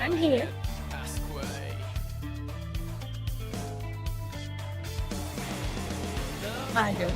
I'm here. I do.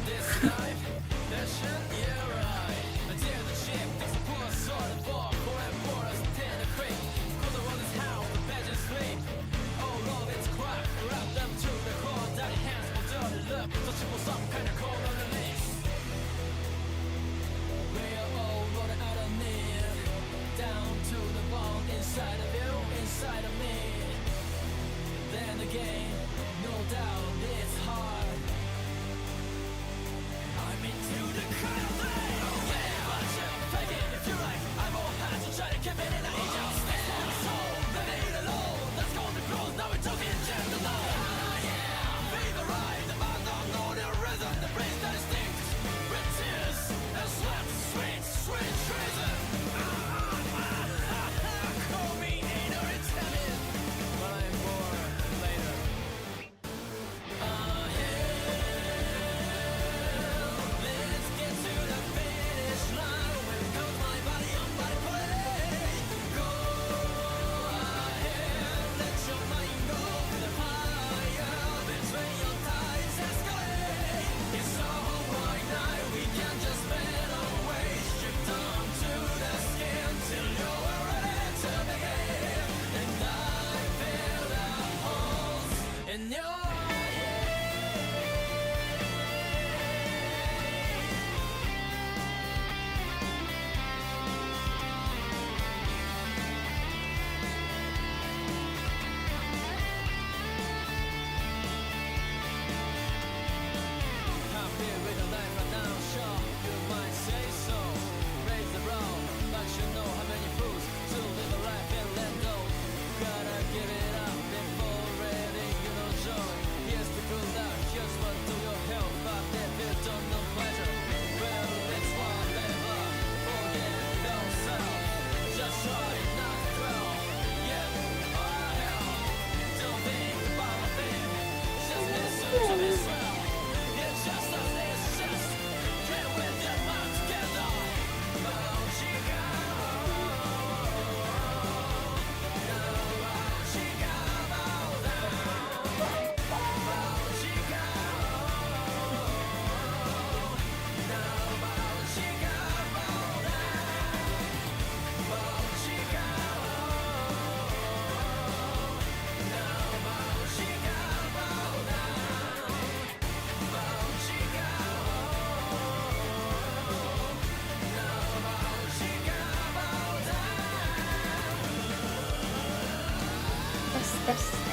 Yes.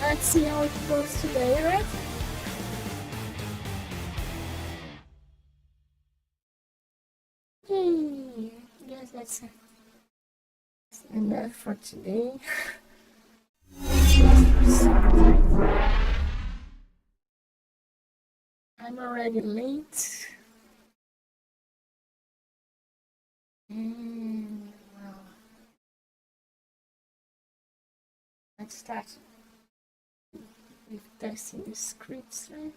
Let's see how it goes today, right? Yes, that's enough for today. I'm already late. And well, let's start with testing the scripts, right?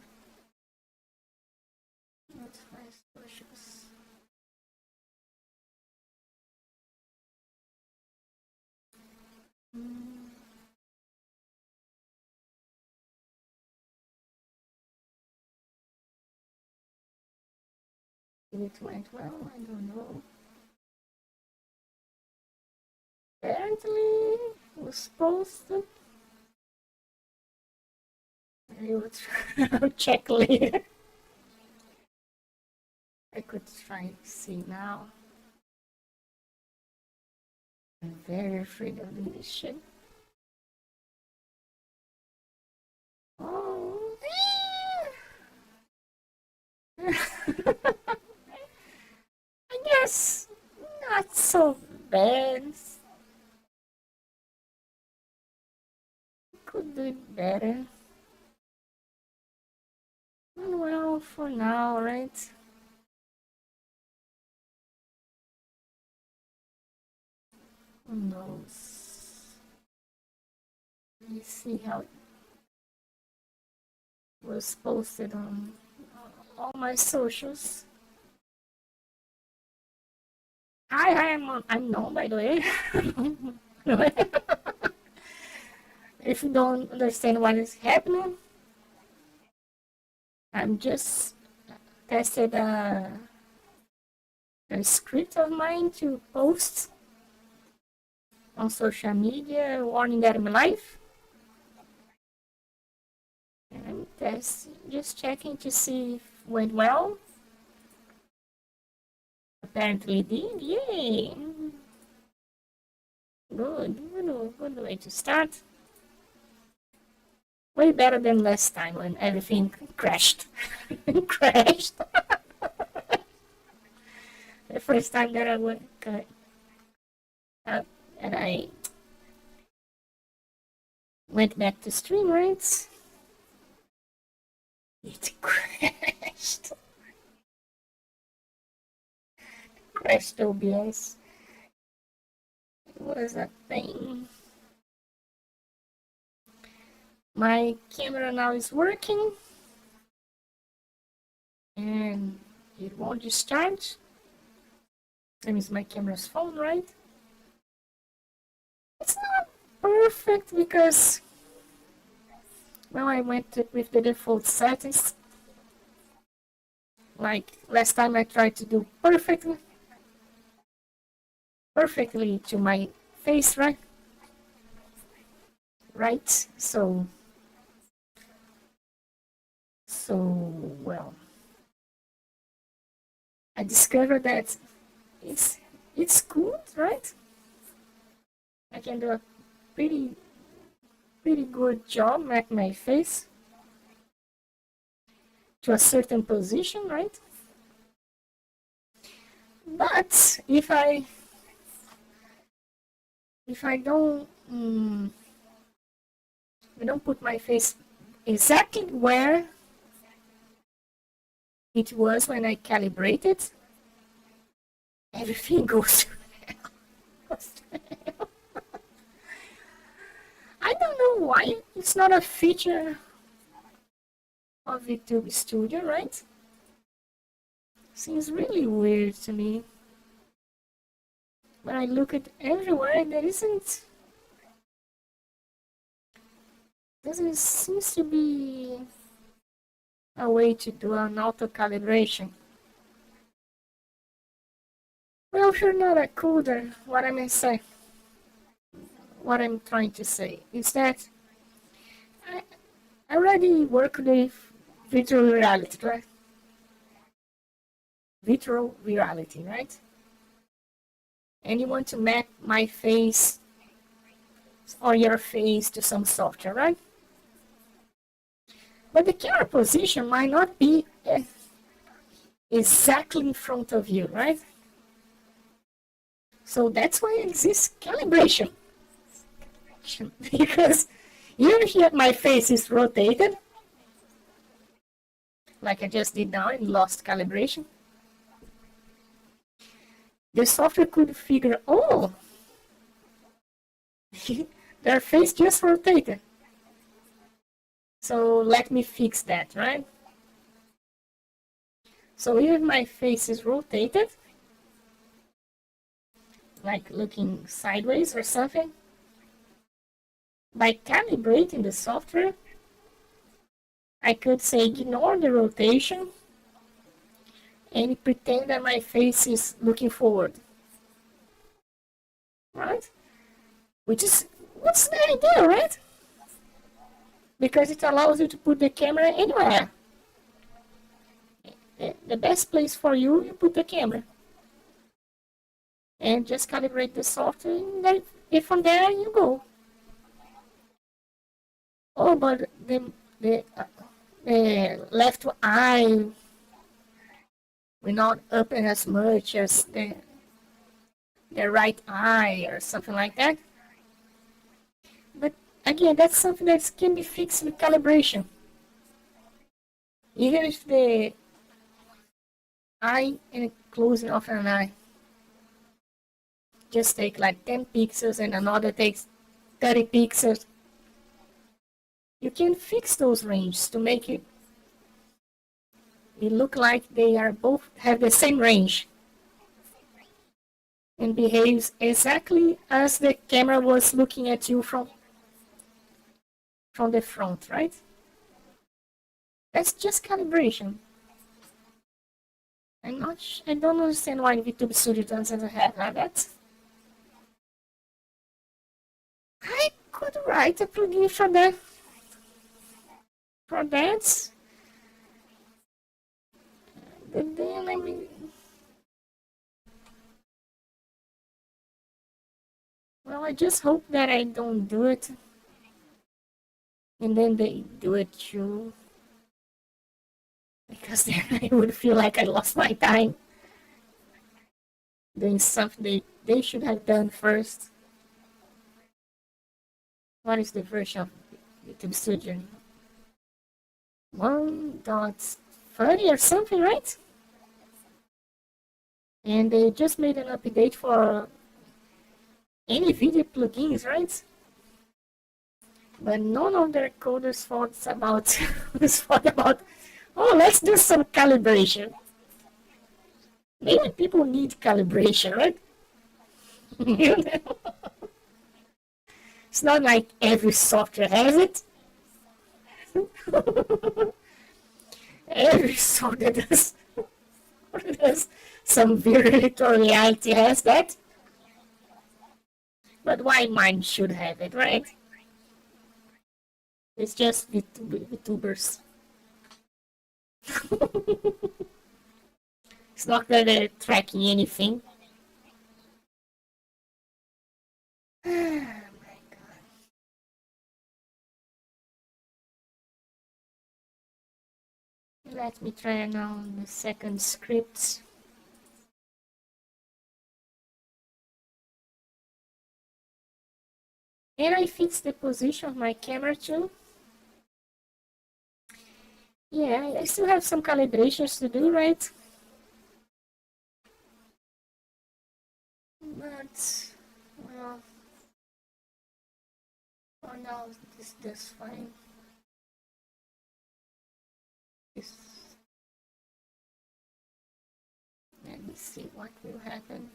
Let's find solutions. If it went well, I don't know. Apparently, we're supposed to. I'll check later. I could try to see now. I'm very afraid of this shit. Oh, I guess not so bad. Could do it better. Well, for now, right? Who knows? Let me see how it was posted on all my socials. Hi, I'm known, by the way. If you don't understand what is happening, I'm just tested a script of mine to post on social media, warning that I'm live. And just checking to see if it went well. Apparently it did. Yay! Good way to start. Way better than last time when everything crashed. Crashed. The first time that I went, and I went back to stream, right? It crashed. Crashed OBS. It was a thing. My camera now is working. And it won't discharge. That means my camera's phone, right? It's not perfect because, well, I went with the default settings. Like last time I tried to do perfectly to my face, right? Right? So well, I discovered that it's good, right? I can do a pretty good job at my face to a certain position, right? But if I don't put my face exactly where it was when I calibrated, everything goes to hell. I don't know why it's not a feature of YouTube Studio, right? Seems really weird to me. When I look at everywhere, doesn't seem to be a way to do an auto calibration. Well, if you're not a coder, what I'm trying to say is that I already work with virtual reality, right? Virtual reality, right? And you want to map my face or your face to some software, right? But the camera position might not be exactly in front of you, right? So that's why it exists calibration. Because even if my face is rotated, like I just did now and lost calibration, the software could figure, oh, their face just rotated. So let me fix that, right? So if my face is rotated, like looking sideways or something, by calibrating the software, I could say ignore the rotation and pretend that my face is looking forward, right? What's the idea, right? Because it allows you to put the camera anywhere. The best place for you, you put the camera. And just calibrate the software, and from there you go. Oh, but the left eye will not open as much as the right eye or something like that. But again, that's something that can be fixed with calibration. Even if the eye and closing of an eye just take like 10 pixels and another takes 30 pixels, you can fix those ranges to make it it look like they are both have the same range and behaves exactly as the camera was looking at you from the front, right? That's just calibration. I don't understand why VTube Studio doesn't have that. I could write a plugin for that. For that. And then let me. Well, I just hope that I don't do it. And then they do it too. Because then I would feel like I lost my time doing something they should have done first. What is the version of YouTube Studio? 1.30 or something, right? And they just made an update for any video plugins, right? But none of their coders thought about, oh, let's do some calibration. Maybe people need calibration, right? It's not like every software has it. Every software does some virtual reality has that. But why mine should have it, right? It's just VTubers. It's not that they're tracking anything. Oh my god. Let me try now the second script. And I fix the position of my camera too. Yeah, I still have some calibrations to do, right? But, well, for now, this does fine. This. Let me see what will happen.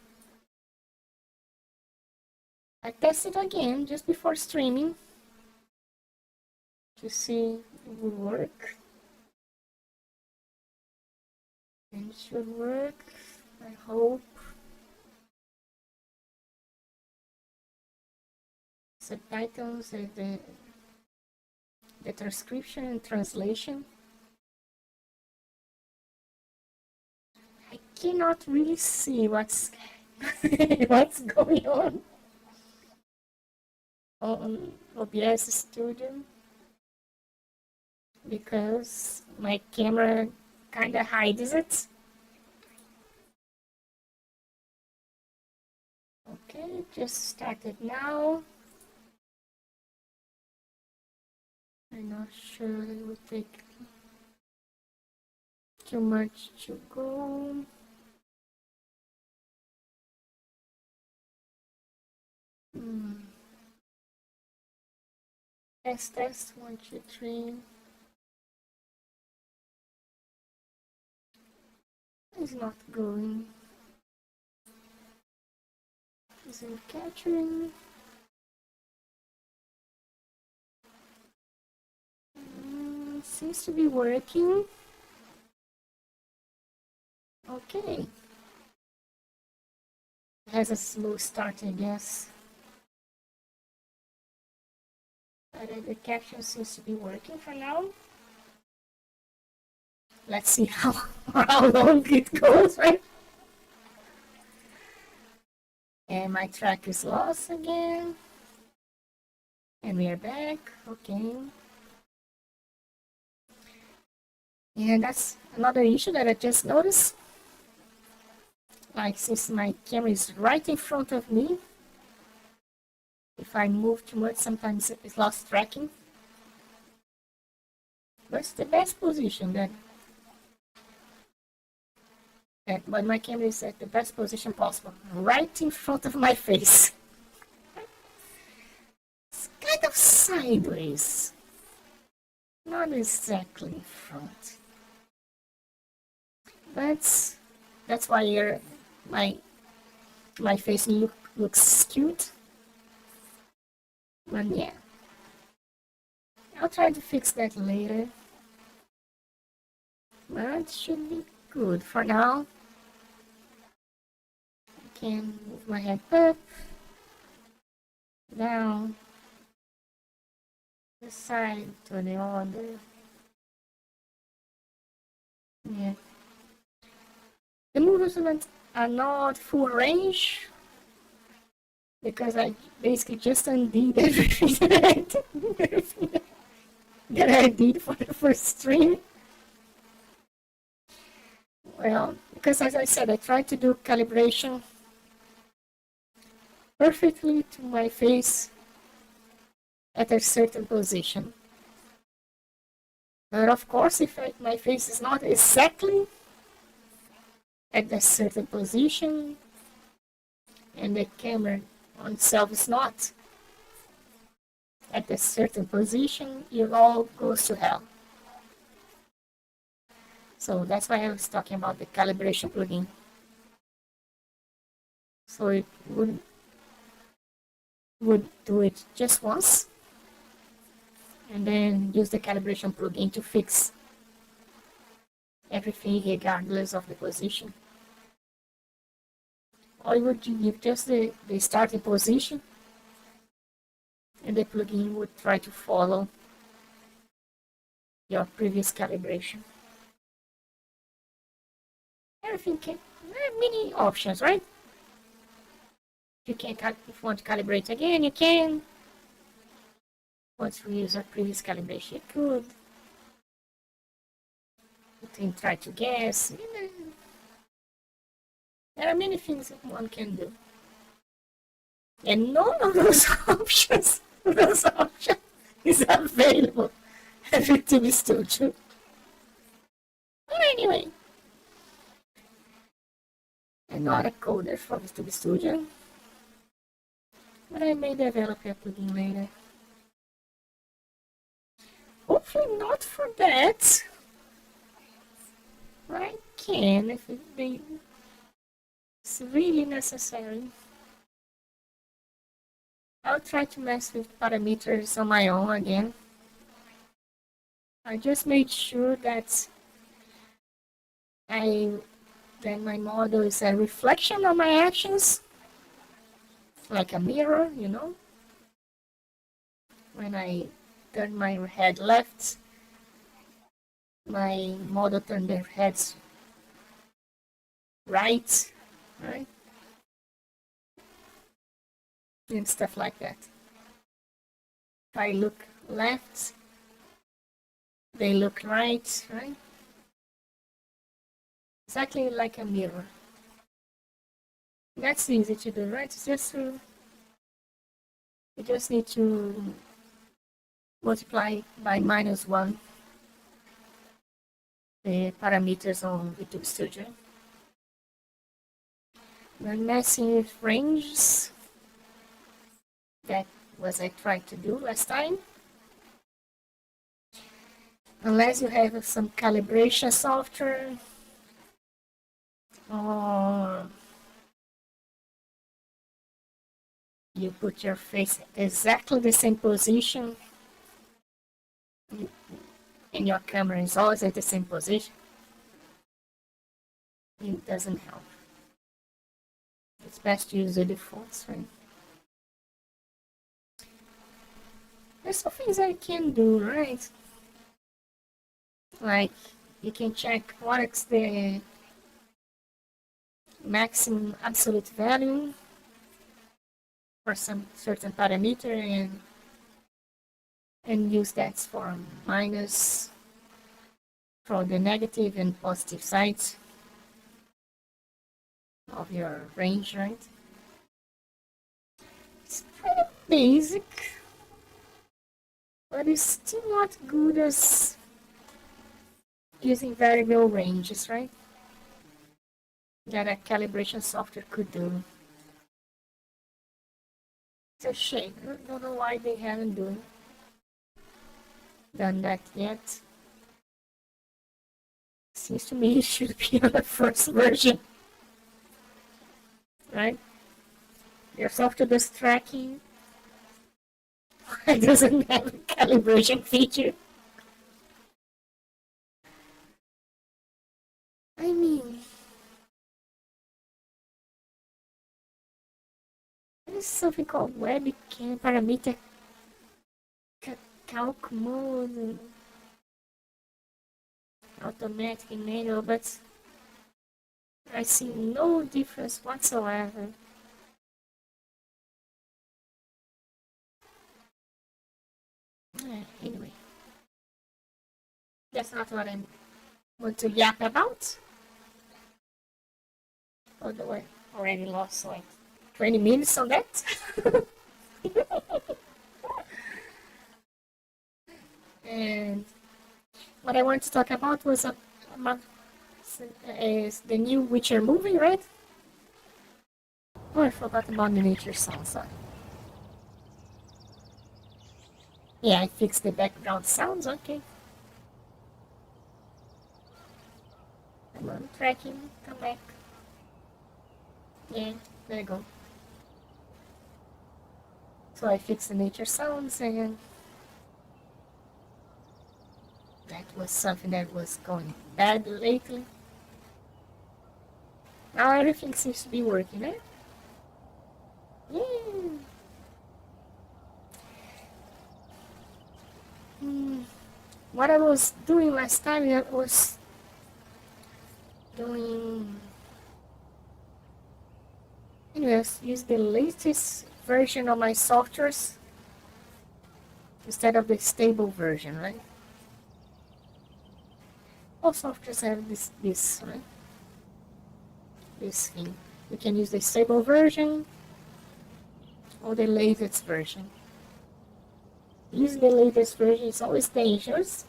I tested again just before streaming to see if it will work. And it should work, I hope. Subtitles and the transcription and translation. I cannot really see what's what's going on OBS Studio because my camera kind of hides it. Okay, just started now. I'm not sure it will take too much to go. Test 1, 2, 3. It's not going. Is it capturing? Seems to be working. Okay. It has a slow start, I guess. But the caption seems to be working for now. Let's see how long it goes, right? And my track is lost again. And we are back. Okay. And that's another issue that I just noticed. Like, since my camera is right in front of me, if I move too much, sometimes it's lost tracking. But it's the best position then. But my camera is at the best position possible, right in front of my face. It's kind of sideways, not exactly in front. But that's why my my face looks skewed. But yeah, I'll try to fix that later. But it should be good for now. I can move my head up, down, the side to the other. Yeah. The movements are not full range because I basically just undid everything that I did for the first stream. Well, because as I said, I tried to do calibration perfectly to my face at a certain position. But of course, if my face is not exactly at a certain position and the camera on itself is not at a certain position, it all goes to hell. So that's why I was talking about the calibration plugin. So it would do it just once and then use the calibration plugin to fix everything regardless of the position. Or you would give just the starting position and the plugin would try to follow your previous calibration. Everything can, there are many options, right? If you want to calibrate again, you can. Want to use a previous calibration, you could. You can try to guess. There are many things that one can do. And none of those options is available at YouTube Studio. But anyway, I'm not a coder for YouTube Studio, but I may develop a plugin later. Hopefully not for that. I can if it's really necessary. I'll try to mess with parameters on my own again. I just made sure that my model is a reflection of my actions, like a mirror, you know. When I turn my head left, my model turned their heads right, and stuff like that. If I look left, they look right? Exactly like a mirror. That's easy to do, right? It's just you just need to multiply by -1 the parameters on YouTube Studio. When messing with ranges, that was I tried to do last time. Unless you have some calibration software or you put your face exactly the same position and your camera is always at the same position, it doesn't help. It's best to use the defaults, right? There's some things I can do, right? Like you can check what's the maximum absolute value for some certain parameter and use that for minus for the negative and positive sides of your range, right? It's kind of basic, but it's still not good as using variable ranges, right? That a calibration software could do. It's a shame. I don't know why they haven't done that yet. Seems to me it should be on the first version, right? Your software does tracking. It doesn't have a calibration feature. I mean, there's something called webcam parameter calc mode and automatic and manual, but I see no difference whatsoever. Anyway, that's not what I want to yap about. Although I already lost like 20 minutes on that. And what I want to talk about was is the new Witcher movie, right? Oh, I forgot about the nature sound. Sorry. Yeah, I fixed the background sounds. Okay. Come on, tracking. Come back. Yeah, there you go. So I fixed the nature sounds, and that was something that was going bad lately. Now everything seems to be working, right? Yeah. What I was doing last time, I was doing... Anyways, use the latest version of my softwares instead of the stable version, right? All softwares have this, right? This thing. You can use the stable version or the latest version. Using the latest version is always dangerous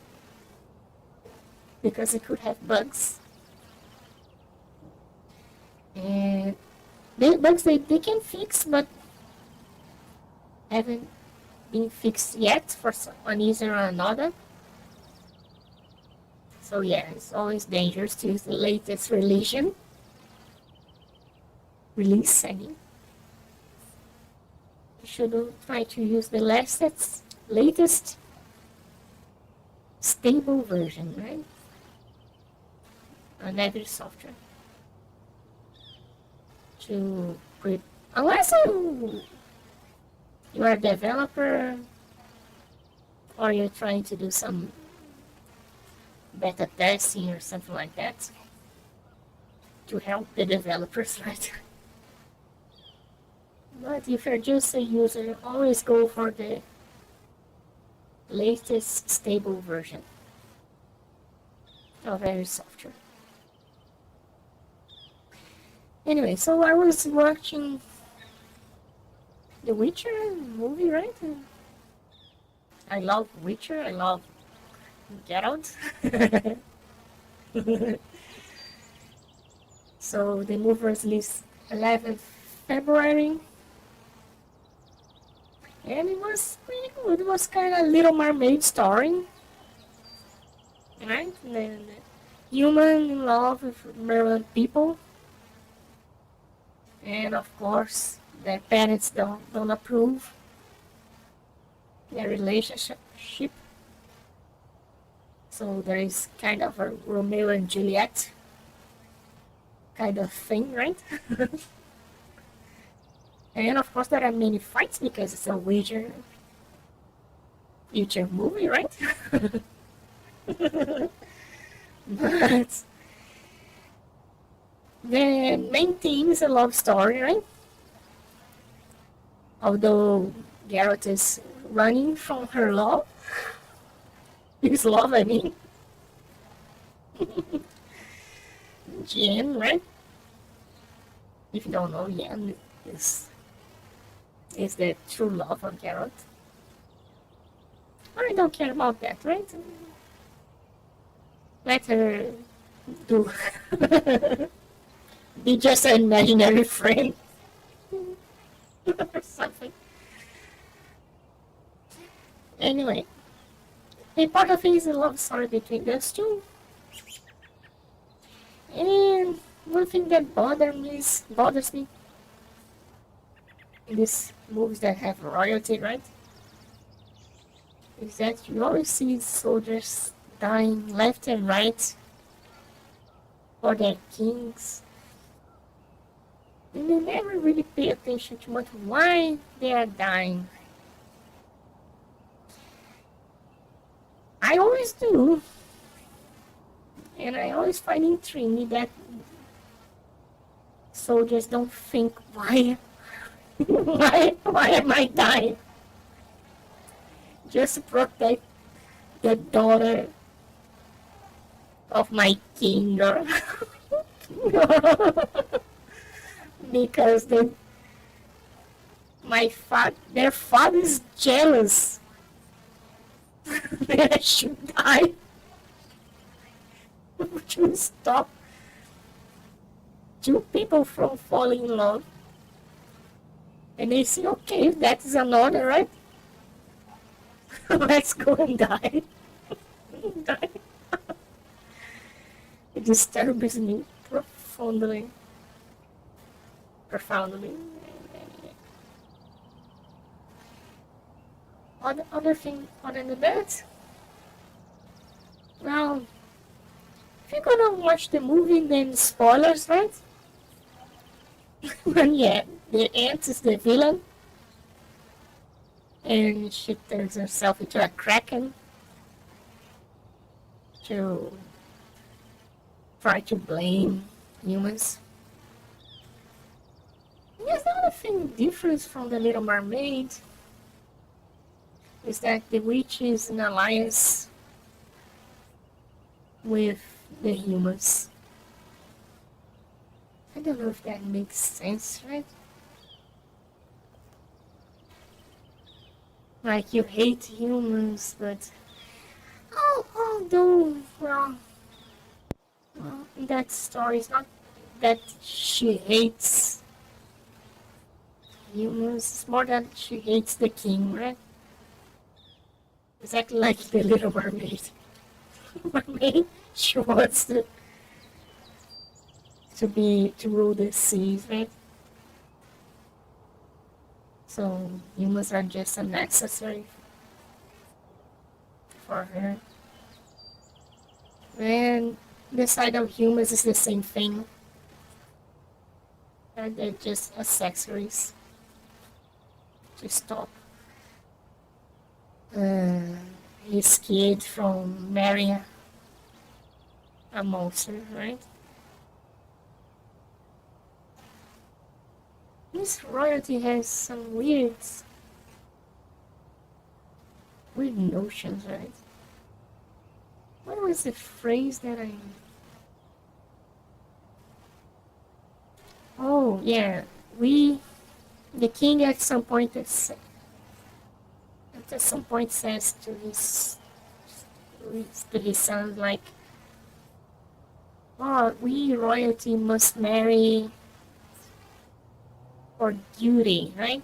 because it could have bugs. And the bugs they can fix, but haven't been fixed yet for one user or another. So yeah, it's always dangerous to use the latest release. I mean, you should try to use the latest stable version, right? On every software. To create, unless you are a developer or you're trying to do some beta testing or something like that to help the developers, right? But if you're just a user, always go for the latest stable version of every software. Anyway, so I was watching the Witcher movie, right? I love Witcher, I love Geralt. So the movie was released 11th February. And it was pretty good. It was kind of Little Mermaid story. Right? The human in love with mermaid people. And of course, their parents don't approve their relationship. So there is kind of a Romeo and Juliet kind of thing, right? And of course there are many fights because it's a Witcher movie, right? But the main theme is a love story, right? Although Geralt is running from her love. His love, I mean. Jen, right? If you don't know, Jen is the true love of Geralt. I don't care about that, right? Let her do. Be just an imaginary friend. Or something. Anyway, a part of it is a love story between those two. And one thing that bothers me in these movies that have royalty, right? Is that you always see soldiers dying left and right for their kings. And they never really pay attention to much why they are dying. I always do. And I always find intriguing that soldiers don't think why why am I dying? Just to protect the daughter of my king or because their father is jealous that I should die to stop two people from falling in love. And they say, okay, that is an order, right? Let's go and die. Die. It disturbs me profoundly. Other thing other than that, well, if you're gonna watch the movie, then spoilers, right? And yeah, the aunt is the villain, and she turns herself into a kraken to try to blame humans. There's another thing different from the Little Mermaid is that the witch is in alliance with the humans. I don't know if that makes sense, right? Like you hate humans, but although, well, that story is not that she hates humans, it's more that she hates the king, right? Exactly like the Little Mermaid. Mermaid, she wants to rule the seas, right? So humans are just unnecessary for her. And the side of humans is the same thing. And they're just accessories to stop his kid from marrying a monster, right? This royalty has some weird notions, right? What was the phrase that I... Oh, yeah. The king at some point says to his son, like, oh, we royalty must marry for duty, right?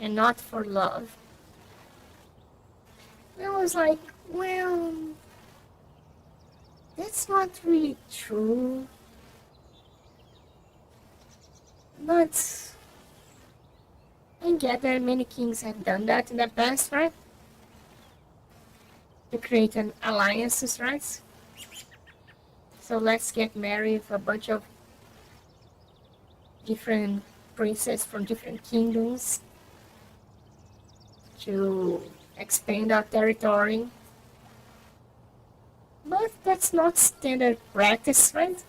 And not for love. And I was like, well, that's not really true. But I get that many kings have done that in the past, right? To create an alliances, right? So let's get married with a bunch of different princes from different kingdoms to expand our territory. But that's not standard practice, right?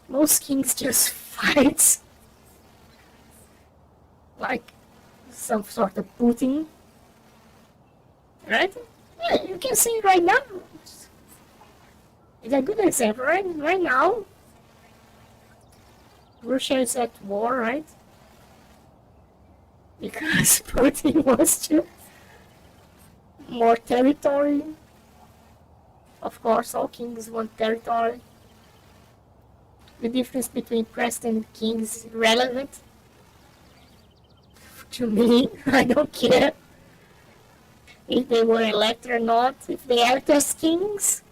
Most kings just fight like some sort of Putin, right? Yeah, you can see right now. It's a good example, right? Right now, Russia is at war, right? Because Putin wants to more territory. Of course, all kings want territory. The difference between president and king is irrelevant. To me, I don't care if they were elected or not. If they act as kings,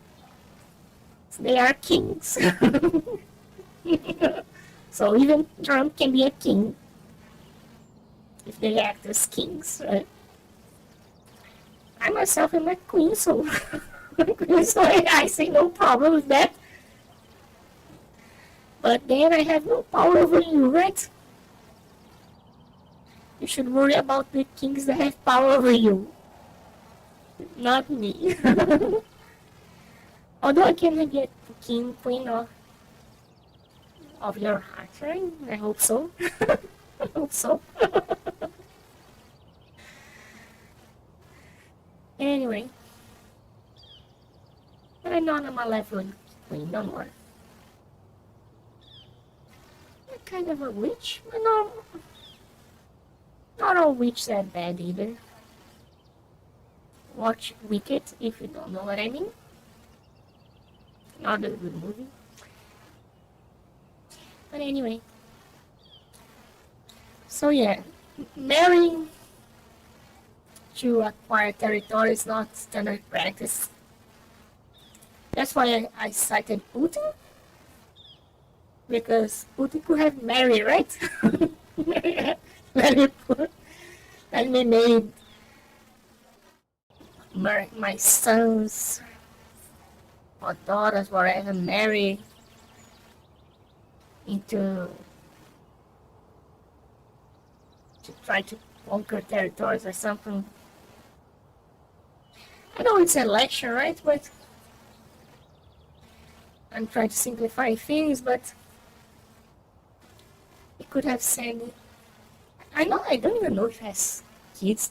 They are kings. So even Trump can be a king if they act as kings, right? I myself am a queen, so so I see no problem with that. But then I have no power over you, right? You should worry about the kings that have power over you, not me. Although I can get king, queen of your heart, right? I hope so. I hope so. Anyway, I'm not on my level queen, don't worry. I'm kind of a witch, but not all witches are bad either. Watch Wicked if you don't know what I mean. Not a good movie. But anyway. So yeah, marrying to acquire territory is not standard practice. That's why I cited Putin. Because Putin could have married, right? Let me made my sons or daughters, whatever, marry into to try to conquer territories or something. I know it's an election, right? But I'm trying to simplify things, but he could have said, I don't even know if he has kids,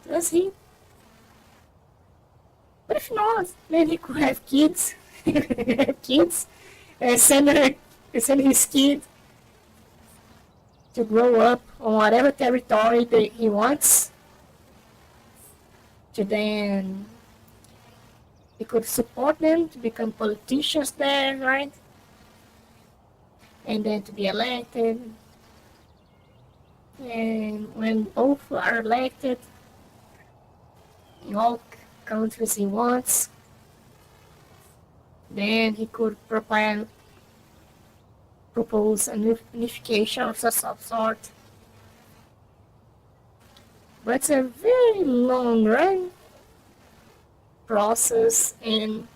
does he? But if not, then he could have kids, kids, send his kid to grow up on whatever territory that he wants, to then he could support them to become politicians there, right? And then to be elected. And when both are elected in all countries he wants, then he could propose a unification of some sort. But it's a very long run process, and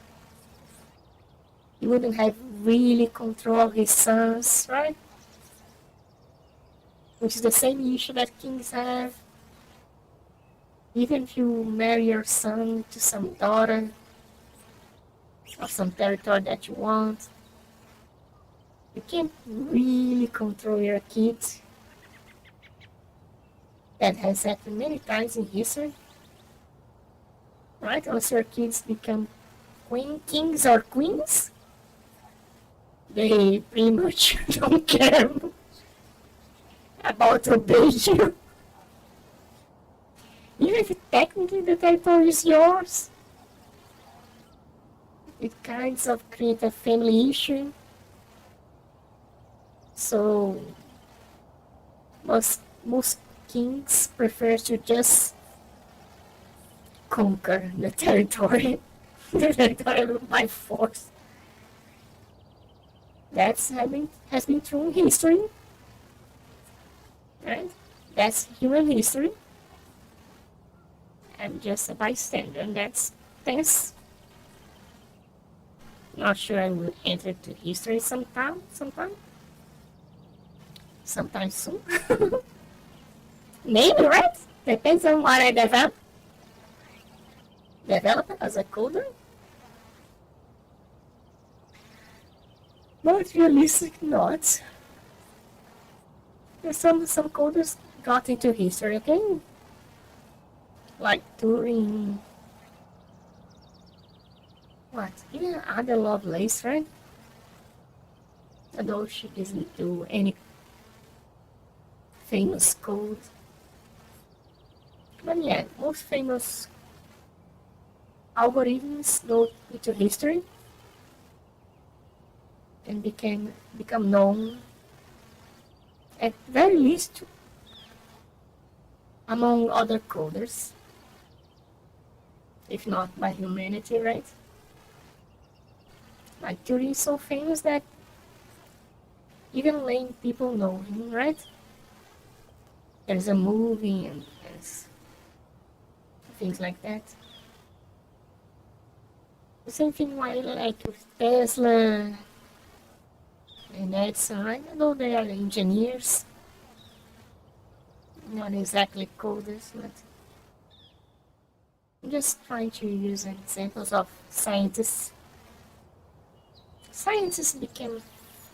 he wouldn't have really control of his sons, right? Which is the same issue that kings have. Even if you marry your son to some daughter of some territory that you want, you can't really control your kids. That has happened many times in history, right? Once your kids become kings or queens, they pretty much don't care about obeying you. Even if technically the territory is yours, it kinds of creates a family issue. So most kings prefer to just conquer the territory, the territory by force. That's has been true in history, right? That's human history. I'm just a bystander, and that's not sure I will enter to history sometime soon. Maybe, right? Depends on what I develop as a coder. But realistic not. Some coders got into history, okay? Like Turing. What? Even Ada Lovelace, right? Although she doesn't do any famous code. But yeah, most famous algorithms go into history and become known, at very least among other coders, if not by humanity, right? Like Curie is so famous that even lame people know him, right? There's a movie and there's things like that. The same thing why like with Tesla and Edison, right? I know they are engineers, not exactly coders, but I'm just trying to use examples of scientists. Scientists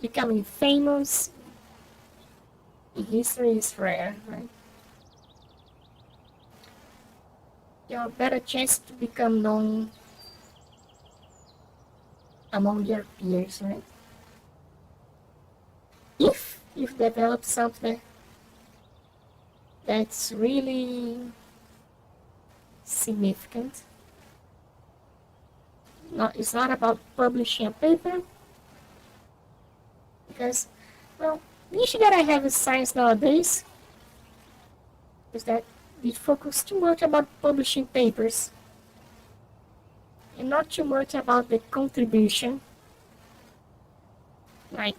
becoming famous in history is rare, right? You have a better chance to become known among your peers, right? If you've developed something that's really significant. It's not about publishing a paper, because, well, the issue that I have with science nowadays is that we focus too much about publishing papers and not too much about the contribution. Like,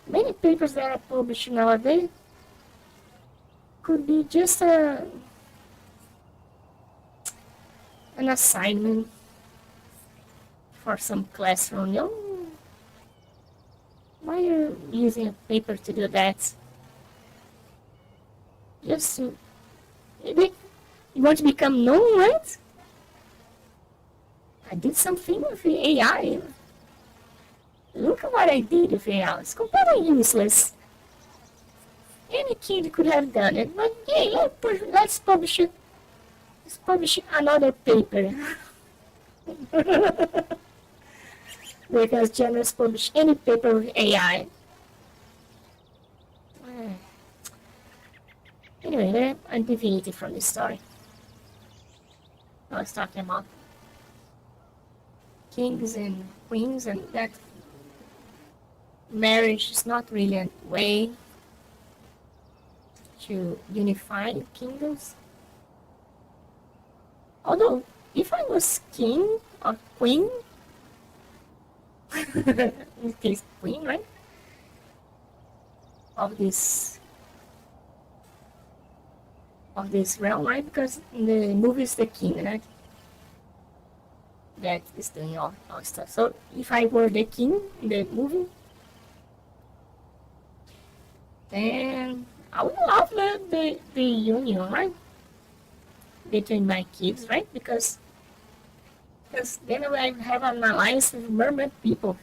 many papers that are published nowadays could be just an assignment for some classroom. You know, why are you using a paper to do that? Just to, you want to become known, right? I did something with the AI. Look at what I did with AI. It's completely useless. Any kid could have done it, but yeah, let's publish it. Let's publish another paper. Because journalists publish any paper with AI. Anyway, I'm deviating from this story. I was talking about kings and queens, and that marriage is not really a way to unify kingdoms. Although, if I was king or queen, in this case queen, right, of this realm, right, because in the movie it's the king, right, that is doing all stuff. So if I were the king in the movie, then I would love the union, right, between my kids, right, because then I have an alliance with mermaid people.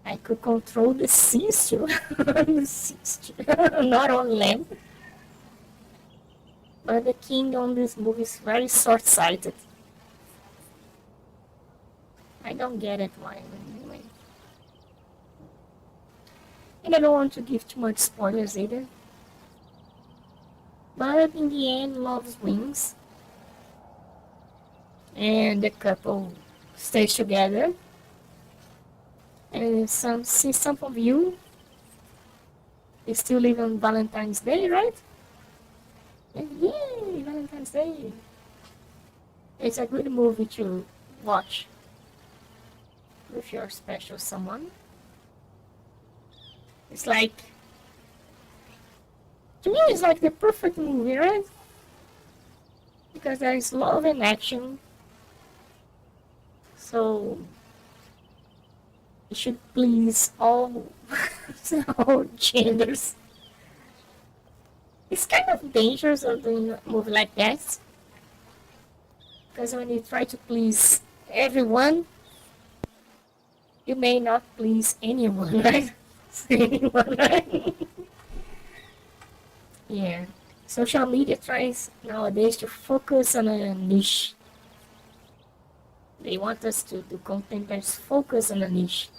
I could control the seas too. The seas too. Not on land. But the king on this movie is very short-sighted. I don't get it why, anyway. And I don't want to give too much spoilers either. But in the end, love wins. And the couple stays together. And since some of you still live on Valentine's Day, right? And yay, Valentine's Day! It's a good movie to watch with your special someone. It's like, to me, it's like the perfect movie, right? Because there is love and action. So it should please all, all genders. It's kind of dangerous of doing a movie like that. Because when you try to please everyone, you may not please anyone, right? Anyone, right? Yeah. Social media tries nowadays to focus on a niche. They want us to do content that's focused on a niche.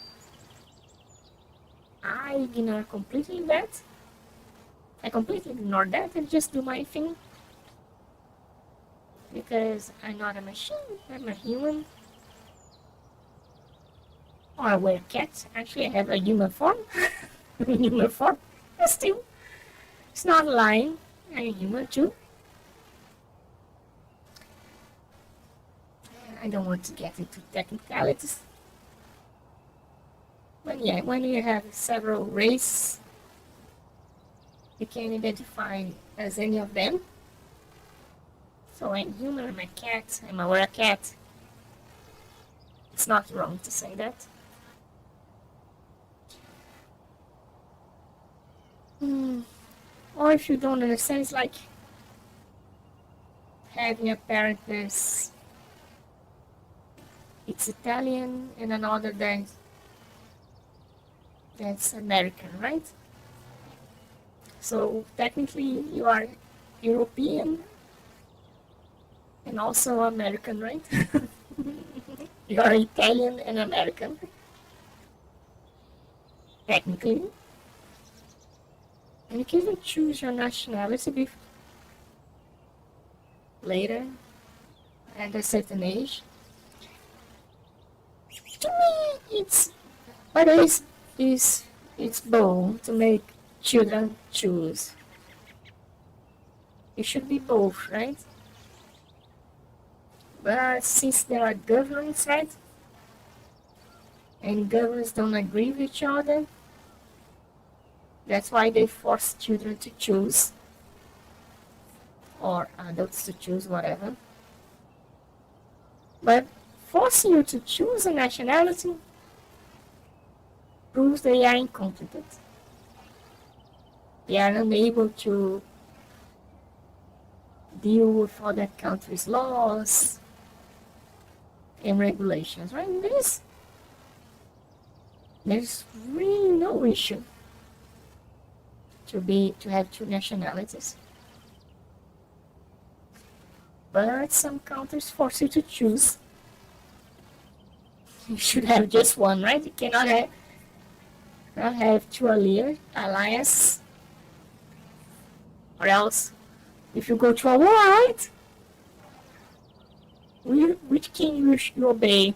I ignore completely that. I completely ignore that and just do my thing. Because I'm not a machine, I'm a human. Or I wear cats. Actually, I have a human form. Human form. But still, it's not lying. I'm human too. I don't want to get into technicalities. when you have several races, you can identify as any of them. So I'm human, I'm a cat, I'm a cat. It's not wrong to say that. Or if you don't understand, it's like having a parent that's it's Italian and another that's American, right? So technically you are European and also American, right? You are Italian and American, technically. And you can even choose your nationality later at a certain age. To me, but it's bold to make children choose. It should be both, right? But since there are governments, right? And governments don't agree with each other, that's why they force children to choose, or adults to choose, whatever. But forcing you to choose a nationality proves they are incompetent. They are unable to deal with other countries' laws and regulations, right? There's really no issue to have two nationalities. But some countries force you to choose. You should have just one, right? You cannot have two alliances, or else if you go to a war, right? Which king you obey?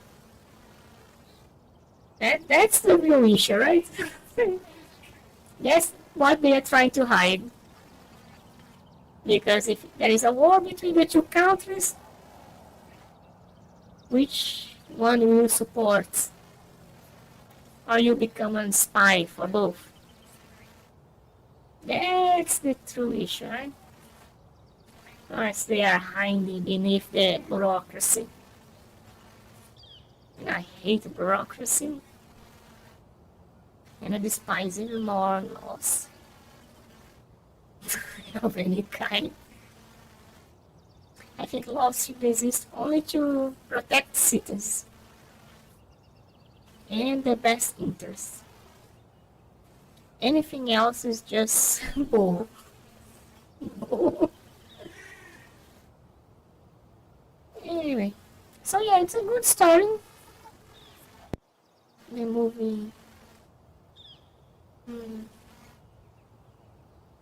That's the real issue, right? That's what they are trying to hide. Because if there is a war between the two countries, which one will you support? Or you become a spy for both? That's the true issue, right? Of course, they are hiding beneath the bureaucracy. And I hate bureaucracy. And I despise even more laws of any kind. I think laws should exist only to protect citizens and the best interests. Anything else is just bull. Anyway, so yeah, it's a good story. The movie.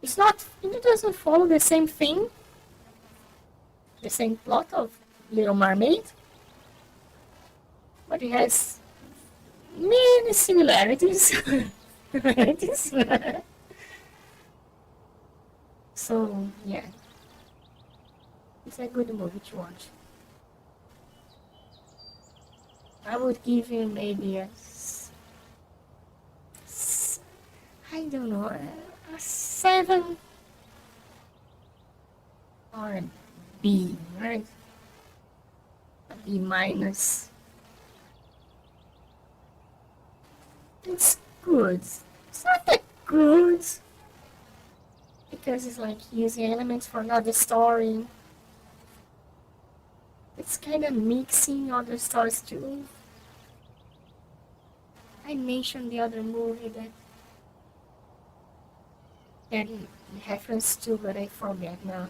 It doesn't follow the same thing, the same plot of Little Mermaid, but it has many similarities. So yeah, it's a good movie to watch. I would give you maybe I don't know, a 7 or a B, right? A B minus. It's good. It's not that good because it's like using elements for another story. It's kind of mixing other stories too. I mentioned the other movie that reference to, but I forget now.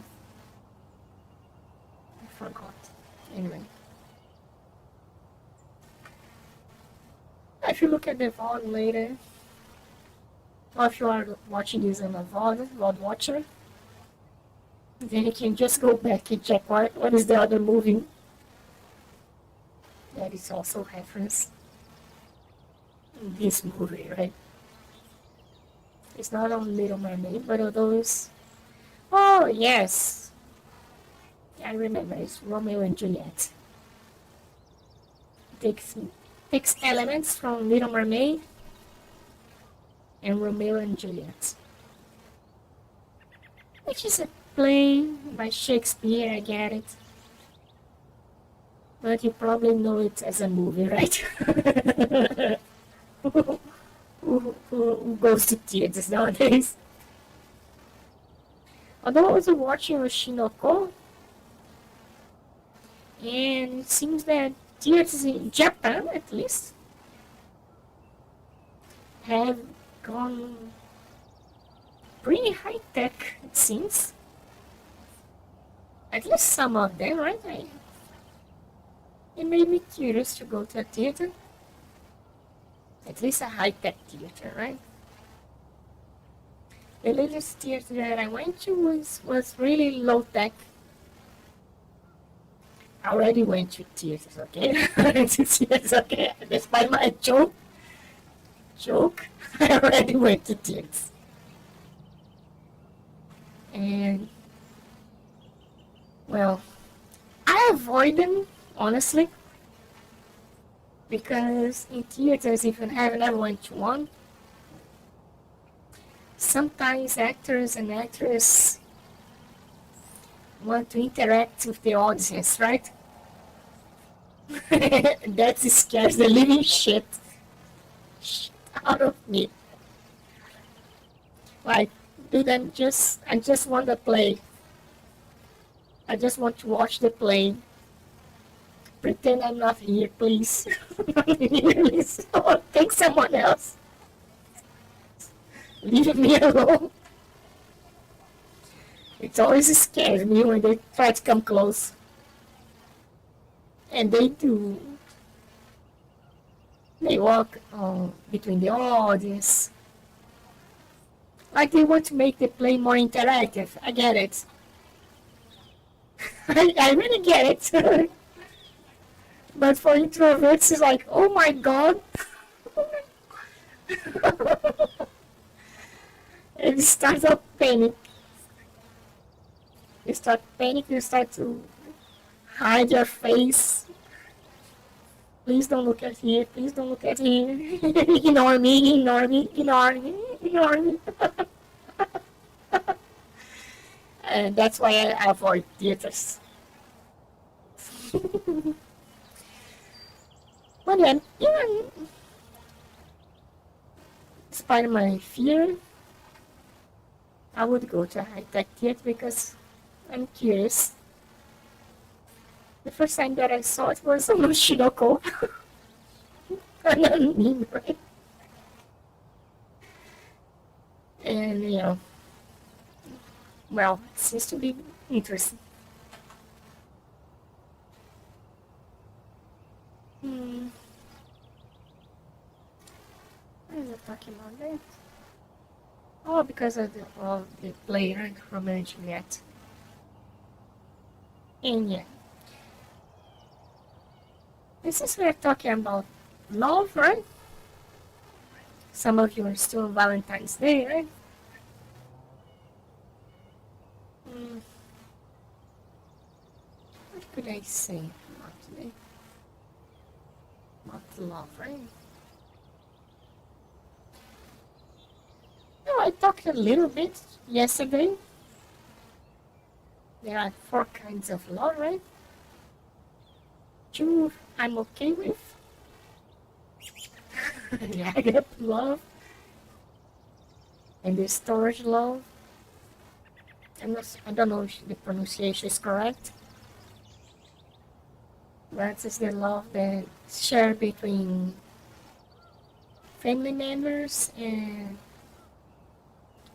I forgot. Anyway. If you look at the VOD later, or if you are watching this on a VOD watcher, then you can just go back and check what is the other movie that is also referenced in this movie, right? It's not on Little Mermaid, but on those. Oh, yes. I remember, it's Romeo and Juliet. Takes elements from Little Mermaid and Romeo and Juliet, which is a play by Shakespeare, I get it. But you probably know it as a movie, right? who goes to theaters nowadays? Although I was watching Oshinoko, and it seems that theaters in Japan, at least, have gone pretty high tech, it seems. At least some of them, right? It made me curious to go to a theater. At least a high tech theater, right? The latest theater that I went to was really low tech. I already went to theaters, okay? I went to theaters, okay? Despite my joke, I already went to theaters. And, well, I avoid them, honestly, because in theaters, if you have never went to one, sometimes actors and actresses want to interact with the audience, right? That scares the living shit out of me. Like, dude, I just want to play. I just want to watch the play. Pretend I'm not here, please. Please. Oh, take someone else. Leave me alone. It always scares me when they try to come close. And they do. They walk between the audience. Like they want to make the play more interactive. I get it. I really get it. But for introverts, it's like, oh my god. And you start to panic. You start panic, you start to hide your face. Please don't look at here, please don't look at here. Ignore me, ignore me, ignore me, ignore me. And that's why I avoid theaters. But then, even despite my fear, I would go to a high-tech theater because I'm curious. The first time that I saw it was on Shiroko. Right? And, you know, well, it seems to be interesting. What is it talking about that? Oh, because of the player Romeo and Juliet. And yeah. This is we're talking about love, right? Some of you are still on Valentine's Day, right? What could I say about today? About love, right? No, I talked a little bit yesterday. There are 4 kinds of love, right? 2 I'm okay with. The agape love and the storage love. I don't know if the pronunciation is correct. But it's the love that is shared between family members and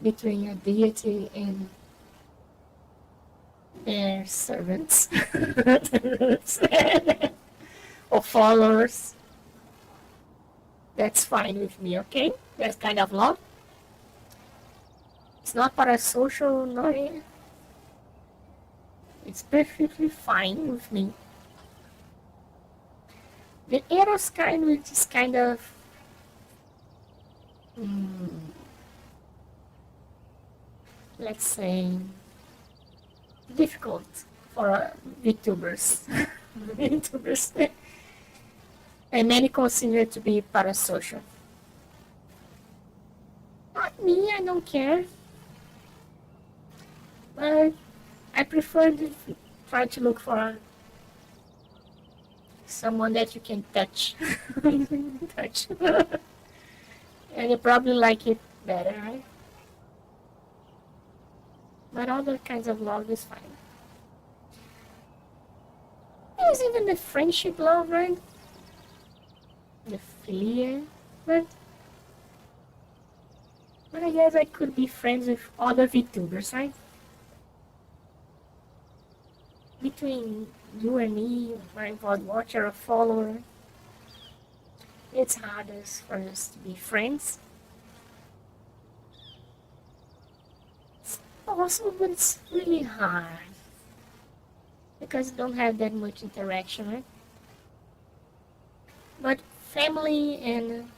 between a deity and their servants or followers. That's fine with me, okay? That kind of love. It's not parasocial, no. It's perfectly fine with me. The Eros kind, which is kind of let's say difficult for VTubers. VTubers. And many consider it to be parasocial. don't care, but I prefer to try to look for someone that you can touch. touch. And you probably like it better, right? But other kinds of love is fine. There's even the friendship love, right? The philia. But I guess I could be friends with other VTubers, right? Between you and me, my VOD watcher or follower, it's hardest for us to be friends. It's possible, but it's really hard. Because you don't have that much interaction, right? But family and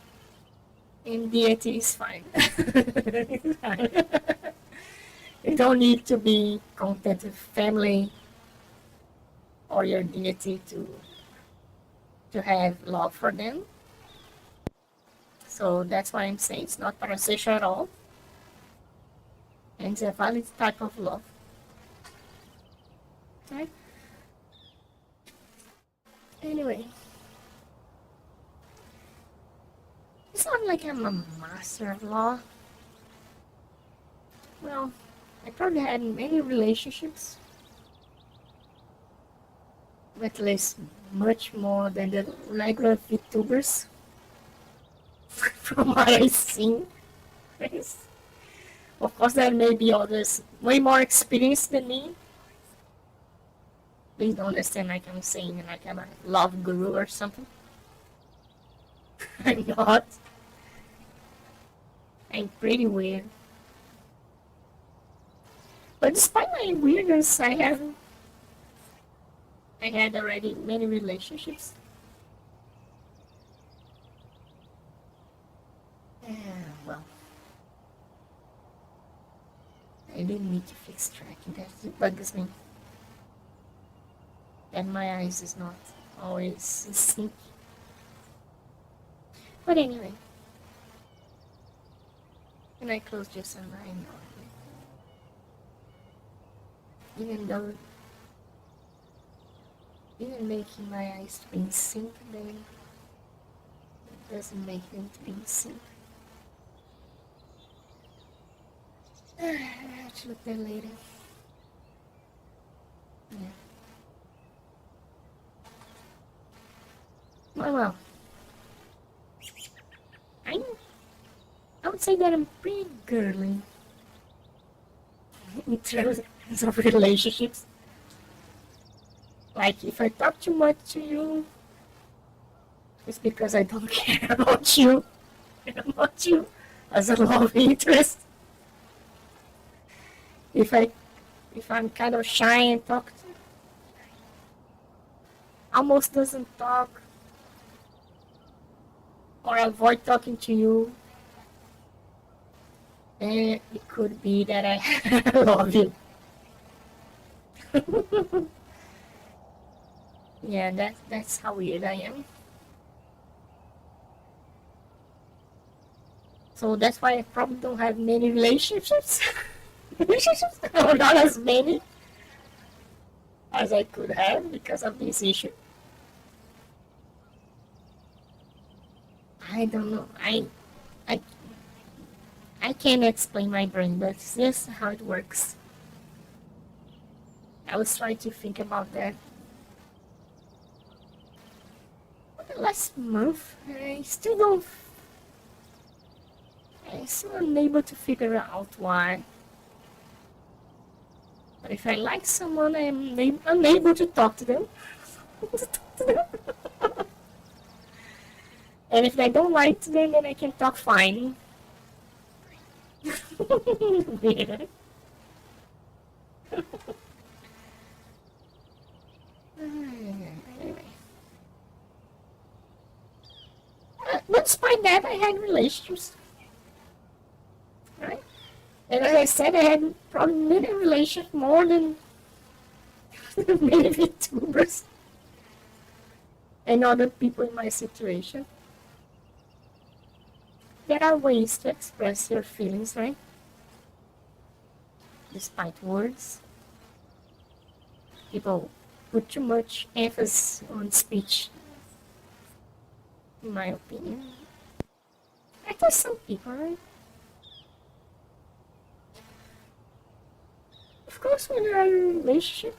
deity is fine. It's fine. You don't need to be content with family or your deity to have love for them. So that's why I'm saying it's not parasocial at all. And it's a valid type of love. Okay? Anyway. It's not like I'm a master of love. Well, I probably had many relationships. At least much more than the regular VTubers. From what I've seen. Of course, there may be others way more experienced than me. Please don't understand like I'm saying like I'm a love guru or something. I'm not. I'm pretty weird. But despite my weirdness, I had already many relationships. Well, I didn't need to fix tracking. That bugs me. And my eyes is not always in sync. But anyway. And I close just on my know. Even making my eyes to be in sync, then it doesn't make them to be in sync. I have to look there later. Yeah. Well. I would say that I'm pretty girly in terms of relationships. Like, if I talk too much to you, it's because I don't care about you. About you as a love interest. If I'm kind of shy and talk to almost doesn't talk or avoid talking to you, then it could be that I love you. Yeah, that's how weird I am. So that's why I probably don't have many relationships. No, not as many as I could have because of this issue. I don't know. I can't explain my brain, but it's just how it works. I was trying to think about that. Last month, I'm still unable to figure out why. But if I like someone, I'm unable to talk to them. And if I don't like them, then I can talk fine. Yeah. Anyway. But despite that, I had relationships. Right? And as I said, I had probably many relationships more than many VTubers and other people in my situation. There are ways to express your feelings, right? despite words. People put too much emphasis on speech, in my opinion. I guess some people, right? Of course, when you're in a relationship,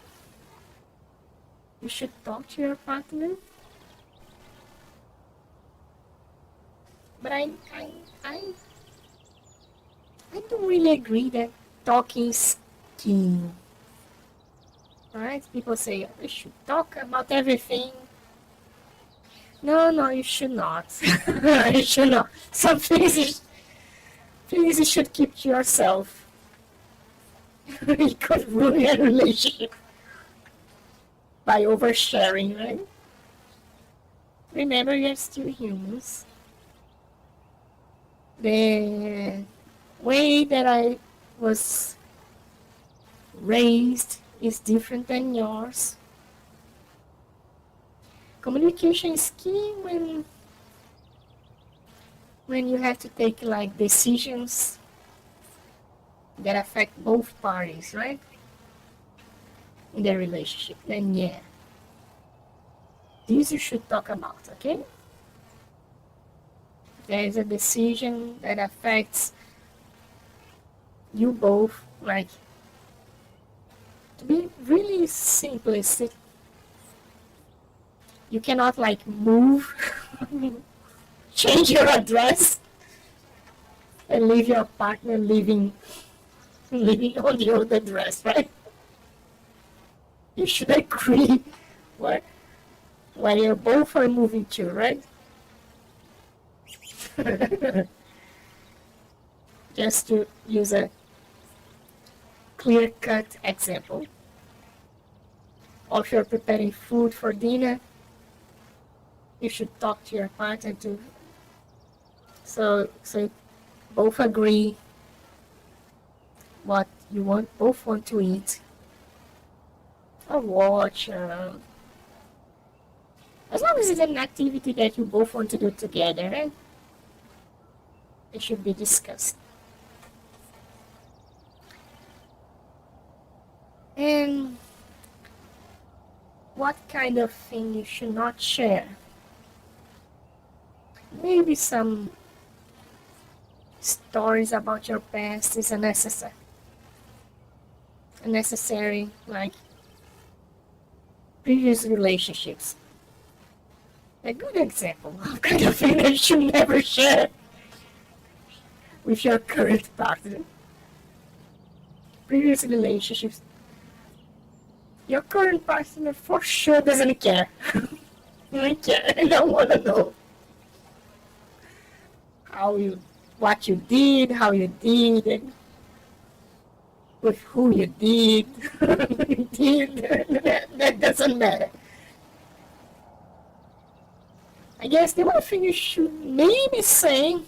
you should talk to your partner. But I, I don't really agree that talking is key. Right? People say, oh, we should talk about everything. No, you should not. You should not. Some things you should keep to yourself. It could ruin a relationship by oversharing, right? Remember, you're still humans. The way that I was raised is different than yours. Communication is key when you have to take like decisions that affect both parties, right? In the relationship. Then yeah, these you should talk about, okay? There is a decision that affects you both, like, to be really simplistic, you cannot like move, change your address, and leave your partner living on the old address, right? You should agree where you both are moving to, right? Just to use a clear-cut example. Or if you're preparing food for dinner, you should talk to your partner to so both agree what you both want to eat or watch. As long as it's an activity that you both want to do together, right? It should be discussed. And what kind of thing you should not share? Maybe some stories about your past is unnecessary, like previous relationships. A good example of kind of thing that you should never share with your current partner. Previous relationships. Your current partner for sure doesn't care. Doesn't care. I don't want to know what you did, how you did, and with who you did. That doesn't matter. I guess the one thing you should maybe say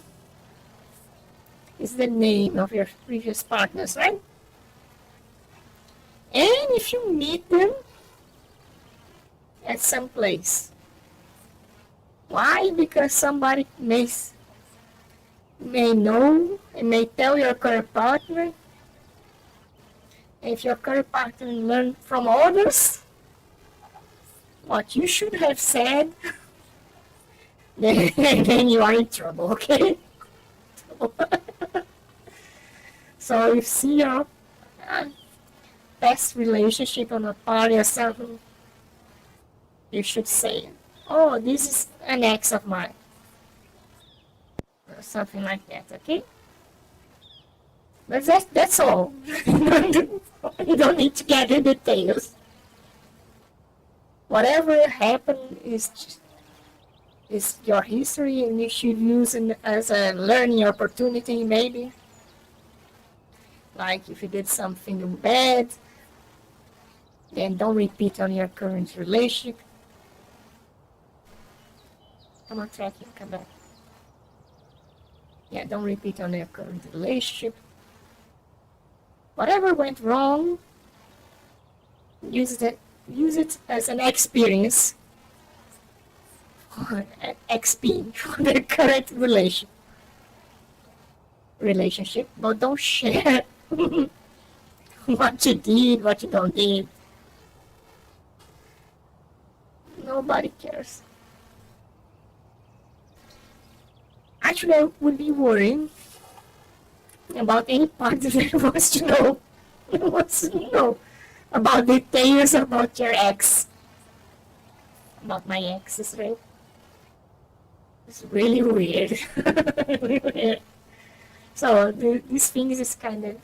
is the name of your previous partners, right? And if you meet them at some place. Why? Because somebody may know and may tell your current partner. If your current partner learn from others what you should have said, then you are in trouble, okay? So if you see your past relationship on a party or something, you should say, oh, this is an ex of mine. Or something like that, okay? But that's all. You don't need to get in details. Whatever happened is your history, and you should use it as a learning opportunity, maybe. Like if you did something bad, then don't repeat on your current relationship. Come on, track, come back. Yeah, don't repeat on your current relationship. Whatever went wrong, use it as an experience, or an XP for the current relationship. But don't share what you did, what you don't did. Nobody cares. Actually, I would be worrying about any party that wants to know, wants to know about details about your ex, about my exes, right? It's really weird. Really weird. So these things is kind of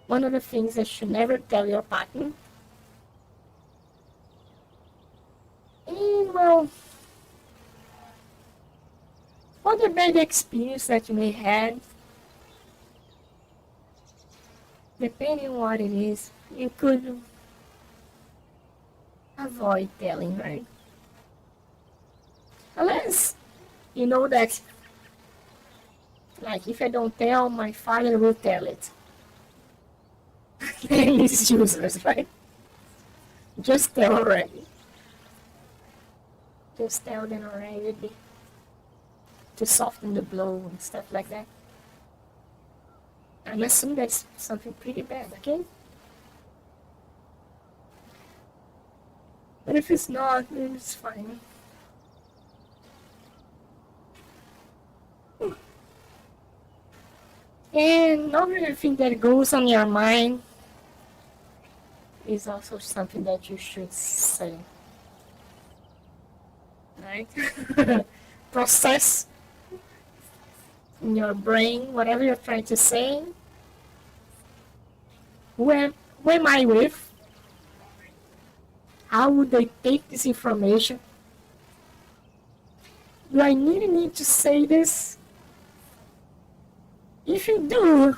one of the things that you should never tell your partner. And well, other bad experience that you may have, depending on what it is, you could avoid telling, right? Unless you know that, like, if I don't tell, my father will tell it. Then it's useless, right? Just tell already. Just tell them already to soften the blow and stuff like that. I'm assuming that's something pretty bad, okay? But if it's not, then it's fine. And another thing that goes on your mind is also something that you should say. Right? Process in your brain whatever you're trying to say. Who am I with? How would they take this information? Do I need to say this? If you do,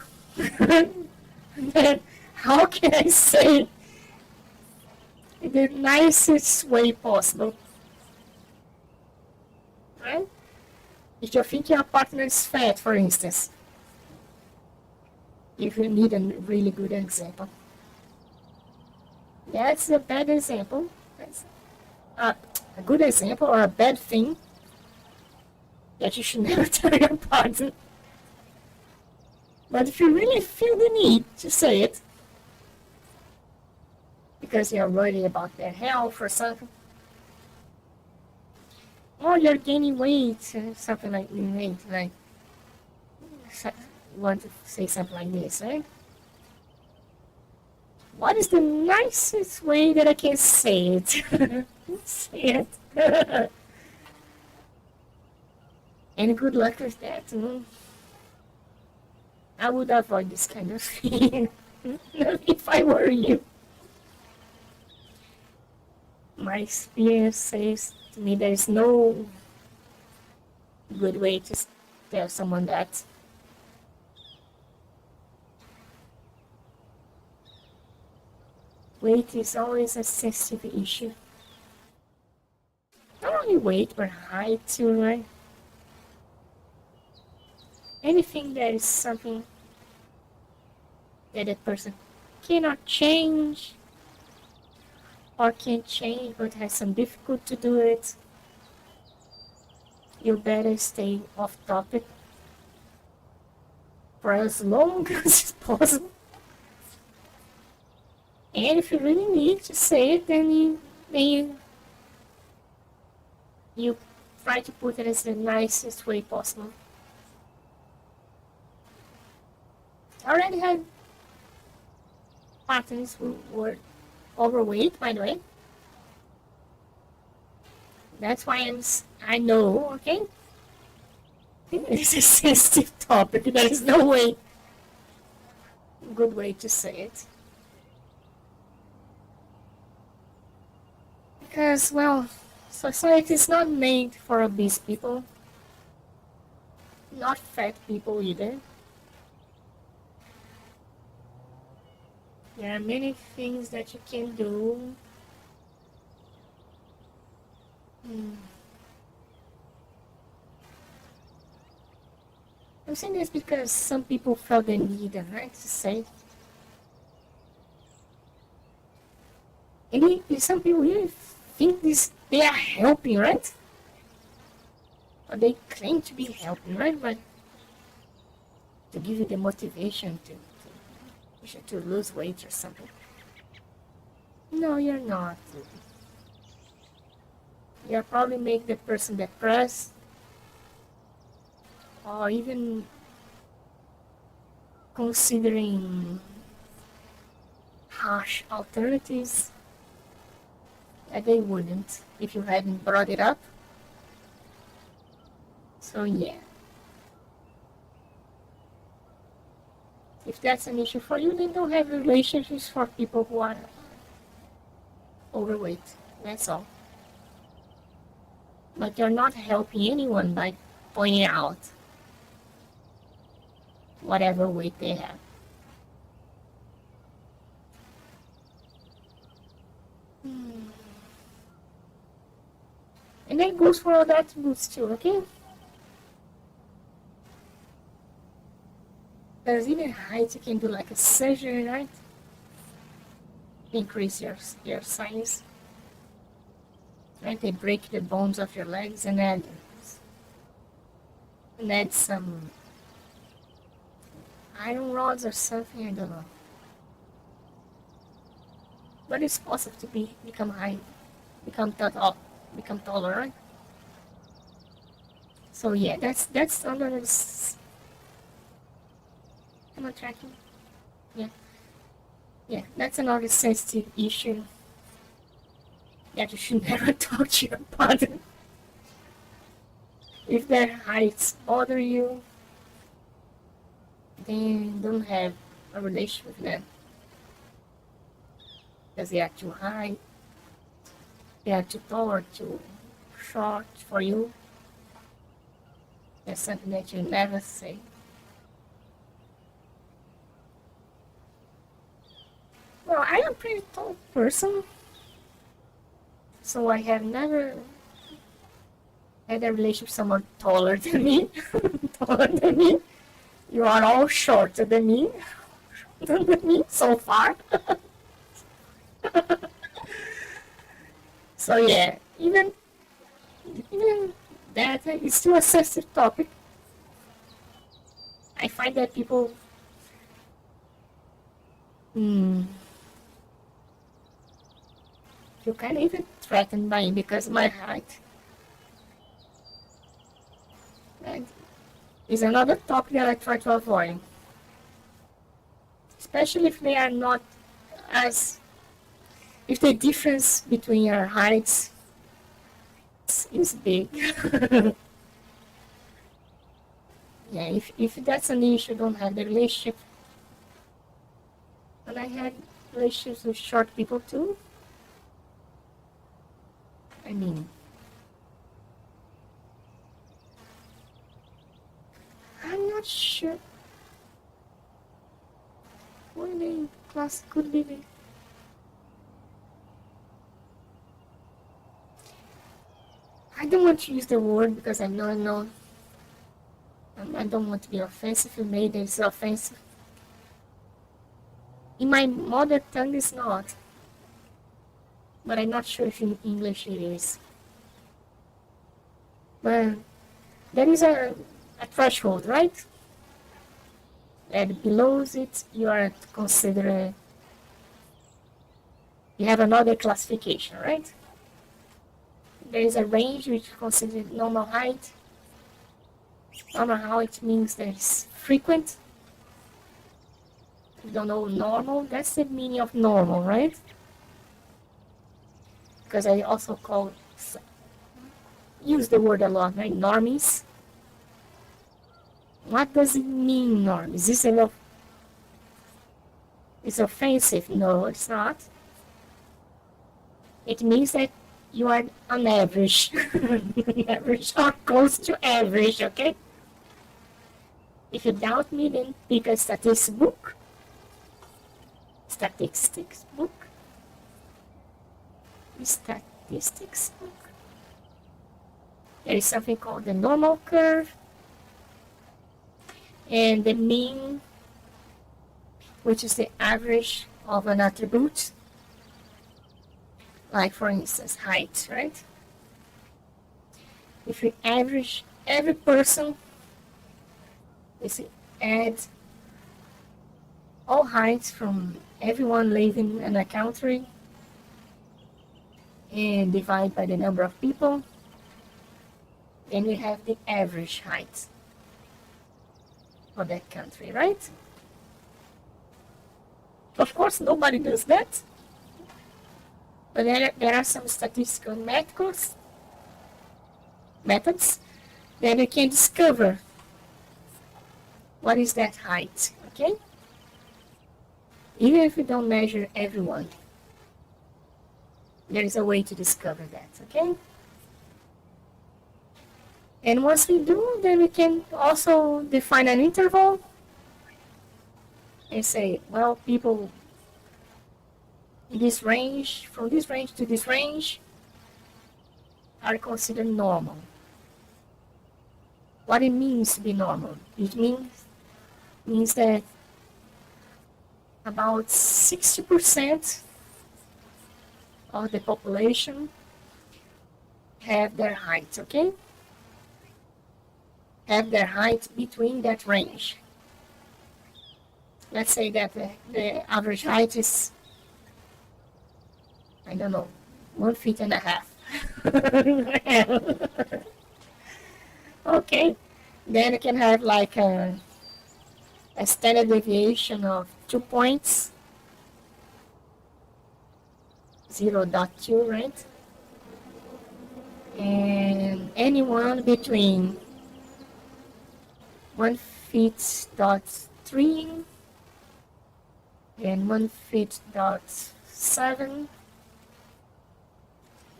then how can I say it in the nicest way possible? Right? If you think your partner is fat, for instance, if you need a really good example. That's a bad example. That's a good example or a bad thing that you should never tell your partner. But if you really feel the need to say it, because you're worried about their health or something, or you're gaining weight, something like weight, like you want to say something like this, right? What is the nicest way that I can say it? Say it. And good luck with that. I would avoid this kind of thing if I were you. My experience says to me there is no good way to tell someone that. Weight is always a sensitive issue. Not only weight, but height too, right? Anything that is something that a person cannot change or can change but has some difficulty to do it, you better stay off topic for as long as possible. And if you really need to say it, then you try to put it as the nicest way possible. I already had partners who were overweight, by the way. That's why I know, okay? It's a sensitive topic. There is no way, good way to say it. Because, well, society is not made for obese people. Not fat people either. There are many things that you can do. I'm saying this because some people felt the need, right, to say. And some people really think they are helping, right? Or they claim to be helping, right? But to give you the motivation to You should to lose weight or something. No, you're not. You'll probably make the person depressed, or even considering harsh alternatives that they wouldn't if you hadn't brought it up. So yeah. If that's an issue for you, then don't have relationships for people who are overweight. That's all. But you're not helping anyone by pointing out whatever weight they have. And that goes for other attributes too, okay? There's even height, you can do like a surgery, right? Increase your size. Right? They break the bones of your legs and add some iron rods or something, I don't know. But it's possible to become taller, right? So yeah, that's another. Am I tracking? Yeah, that's another sensitive issue that you should never talk to your partner. If their heights bother you, then don't have a relationship with them. Because they are too high, they are too tall or too short for you. That's something that you never say. Well, I am a pretty tall person, so I have never had a relationship with someone taller than me. Taller than me. You are all shorter than me. So far. So yeah, even that is still a sensitive topic. I find that people feel kind of even threatened by me because of my height. And is another topic that I try to avoid. Especially if they are not if the difference between your heights is big. Yeah, if that's an issue, don't have the relationship. And I had relationships with short people too. I mean, I'm not sure where the class could be. I don't want to use the word because I know I don't want to be offensive. If you made it offensive. In my mother tongue, it's not. But I'm not sure if in English it is. But there is a threshold, right? And below it, you are considered. You have another classification, right? There is a range which is considered normal height. Normal height means that it's frequent. If you don't know normal, that's the meaning of normal, right? Because I also use the word a lot, right? Normies. What does it mean, normies? It's offensive? No, it's not. It means that you are on average. Average or close to average, okay? If you doubt me, then pick a statistics book. Statistics book. There is something called the normal curve and the mean, which is the average of an attribute, like for instance height, right? If we average every person, if we add all heights from everyone living in a country and divide by the number of people. Then we have the average height for that country, right? Of course, nobody does that. But there are some statistical methods that we can discover what is that height, okay? Even if we don't measure everyone, there is a way to discover that, okay? And once we do, then we can also define an interval and say, well, people in this range, from this range to this range, are considered normal. What it means to be normal? It means that about 60% of the population have their height, okay? Have their height between that range. Let's say that the average height is, I don't know, 1.5 feet. Okay, then you can have like a standard deviation of 2 points, 0.2, right? And anyone between 1.3 and 1.7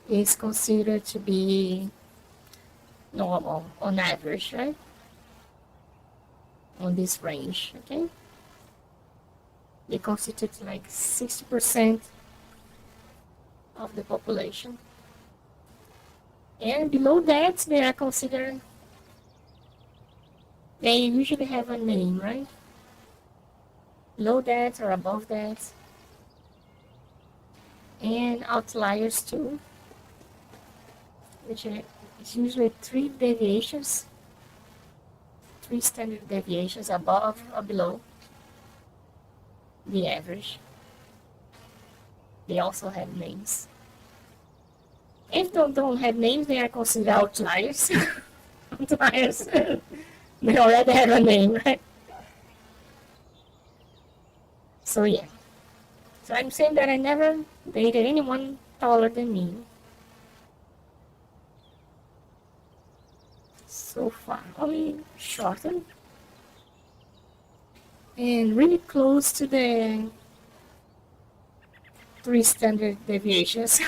is considered to be normal on average, right? On this range, okay? They constitute like 60% of the population. And below that, they are considered, they usually have a name, right? Below that or above that. And outliers too, which is usually 3 deviations, 3 standard deviations above or below the average. They also have names. If they don't have names, they are considered outliers. Outliers, they already have a name, right? So yeah. So I'm saying that I never dated anyone taller than me. So far, only shorter. And really close to the 3 standard deviations.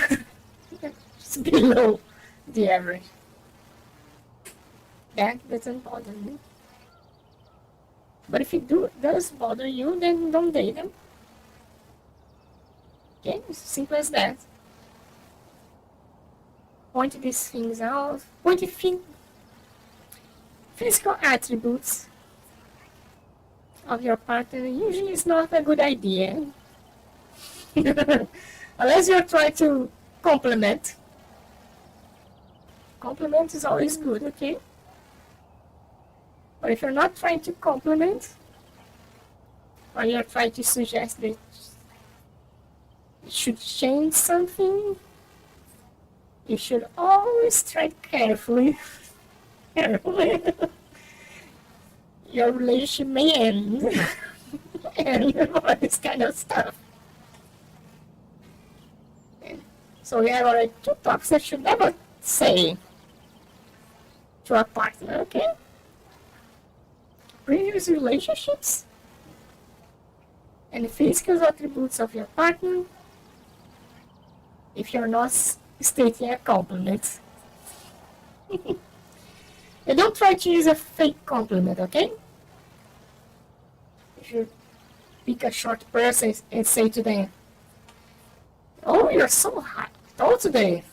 It's below the average. That doesn't bother me. But if it does bother you, then don't date them. Okay, it's simple as that. Point these things out. Point the physical attributes of your partner usually is not a good idea. Unless you're trying to compliment. Compliment is always good, okay? But if you're not trying to compliment, or you're trying to suggest that you should change something, you should always tread carefully. Your relationship may end. And all this kind of stuff. So we have already 2 talks that you should never say to a partner, okay? Previous relationships and the physical attributes of your partner if you're not stating a compliment. And don't try to use a fake compliment, okay? If you pick a short person and say to them, "Oh, you're so hot, tall today."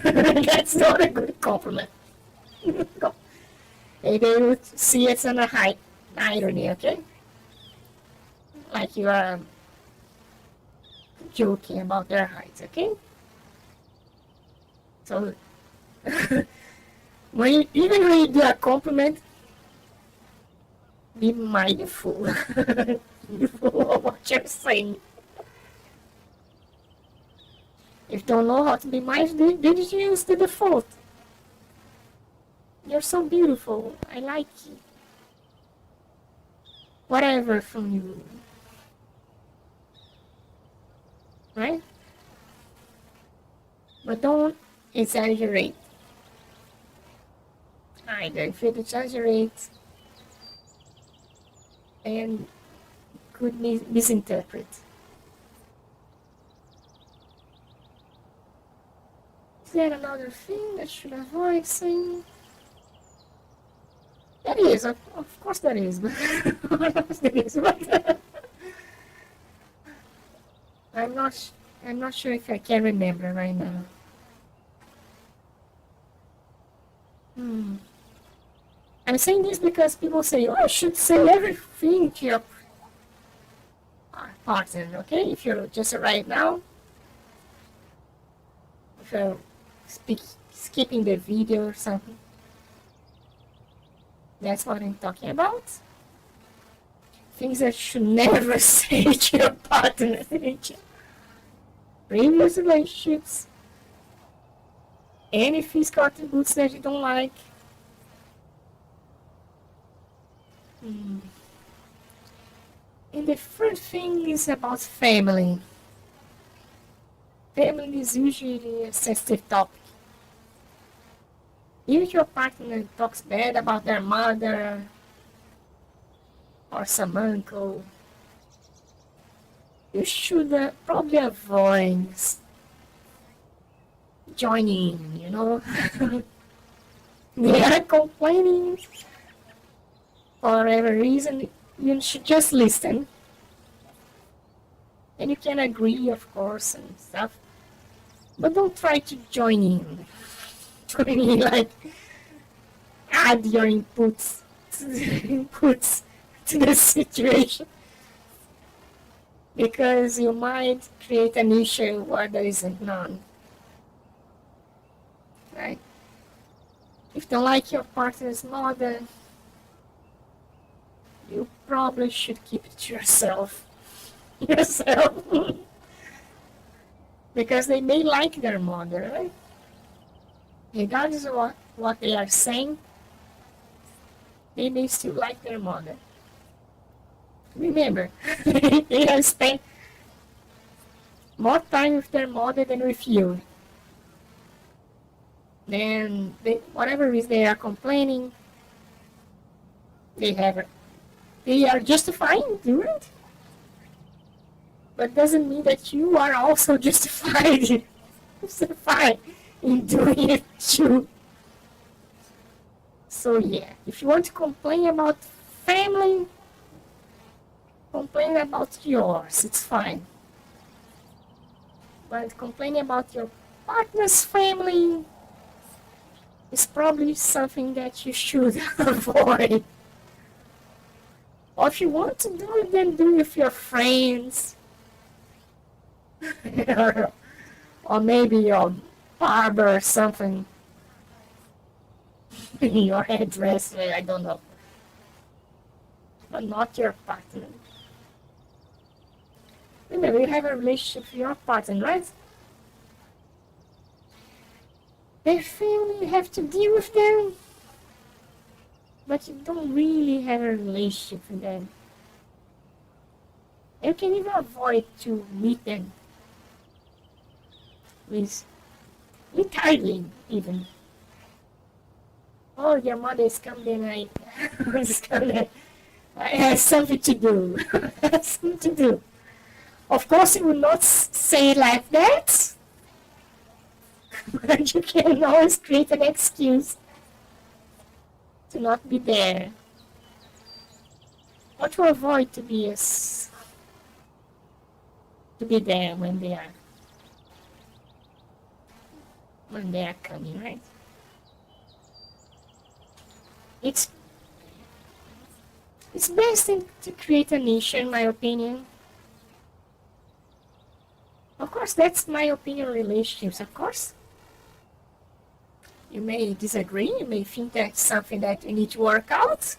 That's not a good compliment. And they would see it as a irony, okay? Like you are joking about their height, okay? So, even when you do a compliment, Be mindful. Mindful of what you're saying. If you don't know how to be mindful, did you use the default? You're so beautiful. I like you. Whatever from you. Right? But don't exaggerate. Either if you exaggerate and could misinterpret. Is there another thing that should avoid saying? There is, of course there is, but I'm not sure if I can remember right now. I'm saying this because people say, oh, I should say everything to your partner, okay? If you're just right now, if you're skipping the video or something. That's what I'm talking about. Things that you should never say to your partner. Previous relationships. Any physical attributes that you don't like. And the third thing is about family. Family is usually a sensitive topic. If your partner talks bad about their mother or some uncle, you should probably avoid joining, you know. They are complaining for whatever reason, you should just listen. And you can agree, of course, and stuff. But don't try to join in. Join in, like, add your inputs to the situation. Because you might create an issue where there isn't none. Right? If you don't like your partner's mother, you probably should keep it to yourself. Because they may like their mother, right? Regardless of what they are saying, they may still like their mother. Remember, they have spent more time with their mother than with you. Then, whatever reason they are complaining, they are justified in doing it. But doesn't mean that you are also justified in doing it too. So yeah, if you want to complain about family, complain about yours, it's fine. But complaining about your partner's family is probably something that you should avoid. Or if you want to do it, then do it with your friends. Or maybe your barber or something. Your hairdresser, I don't know. But not your partner. Remember, you have a relationship with your partner, right? Their family, you have to deal with them. But you don't really have a relationship with them. You can even avoid to meet them. With hardly even. Oh, your mother is coming, I have something to do. I have something to do. Of course, you will not say it like that, but you can always create an excuse to not be there, or to avoid to be there when they are coming, right? It's best to create a niche, in my opinion. Of course, that's my opinion on relationships, of course. You may disagree, you may think that's something that you need to work out.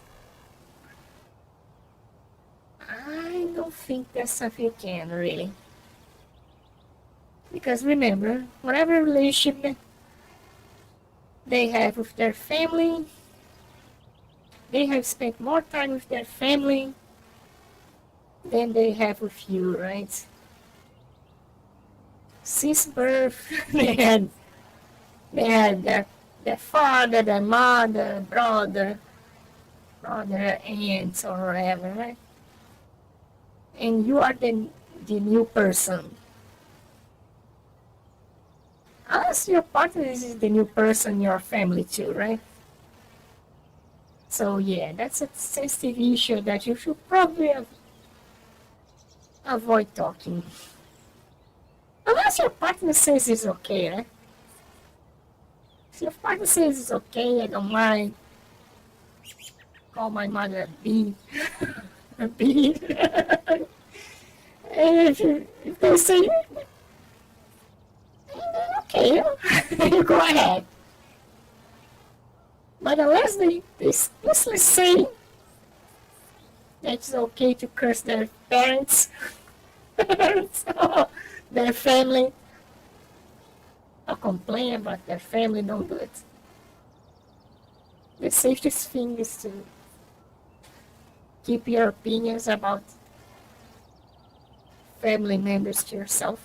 think that's something you can, really. Because remember, whatever relationship they have with their family, they have spent more time with their family than they have with you, right? Since birth, they had their father, their mother, brother, aunts, or whatever, right? And you are the new person. Unless your partner is the new person in your family too, right? So yeah, that's a sensitive issue that you should probably avoid talking. Unless your partner says it's okay, right? If your partner says it's okay, I don't mind, call my mother a B. A B. And if they say, okay, you go ahead. But unless they explicitly say that it's okay to curse their parents, so their family, or complain about their family, don't do it. The safest thing is to keep your opinions about family members to yourself.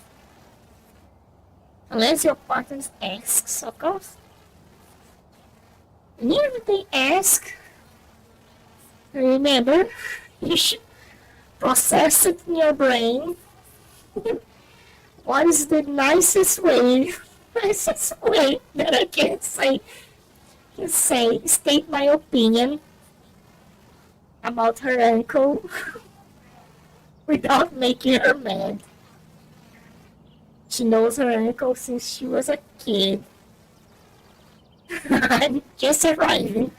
Unless your partner asks, of course. And even if they ask, remember, you should process it in your brain. What is the nicest way that I can state my opinion about her uncle without making her mad? She knows her uncle since she was a kid. I'm just arriving.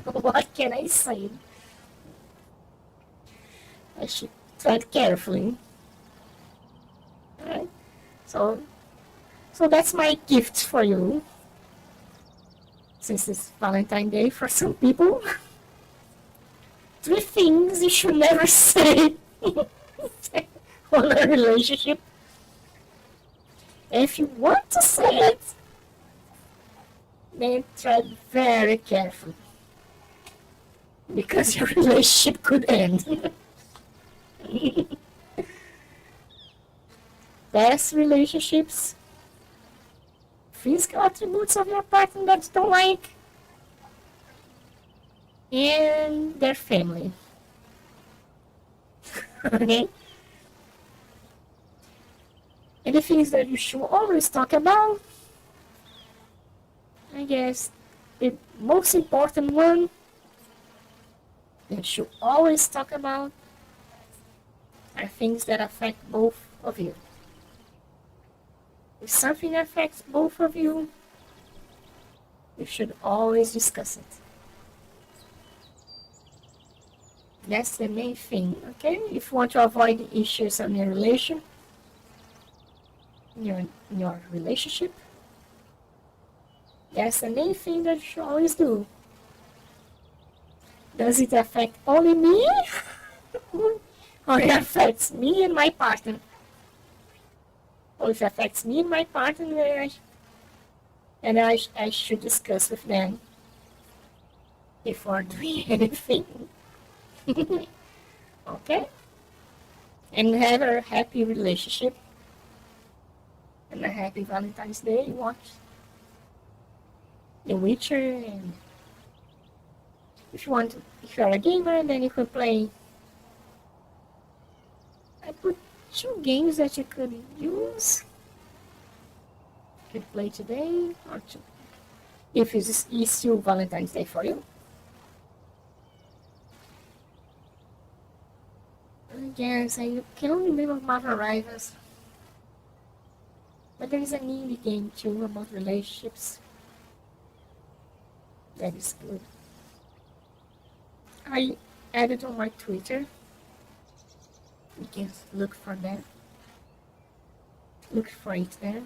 What can I say? I should tread carefully. Alright? So that's my gift for you. Since it's Valentine's Day for some people. 3 things you should never say on a relationship. If you want to say it, then tread very carefully. Because your relationship could end. Past relationships, physical attributes of your partner that you don't like, and their family. Okay? And the things that you should always talk about, I guess the most important one that you should always talk about are things that affect both of you. If something affects both of you, you should always discuss it. That's the main thing, okay? If you want to avoid the issues in your relationship, that's the main thing that you should always do. Does it affect only me? Or it affects me and my partner? Or if it affects me and my partner, then I should discuss with them before doing anything. Okay? And have a happy relationship and a happy Valentine's Day. Watch The Witcher, and if you're a gamer, then you could play. I put 2 games that you could use. You could play today or if it's still Valentine's Day for you. I guess I can only remember Marvel Rivals. But there is an indie game too about relationships. That is good. I added on my Twitter. You can look for that. Look for it there.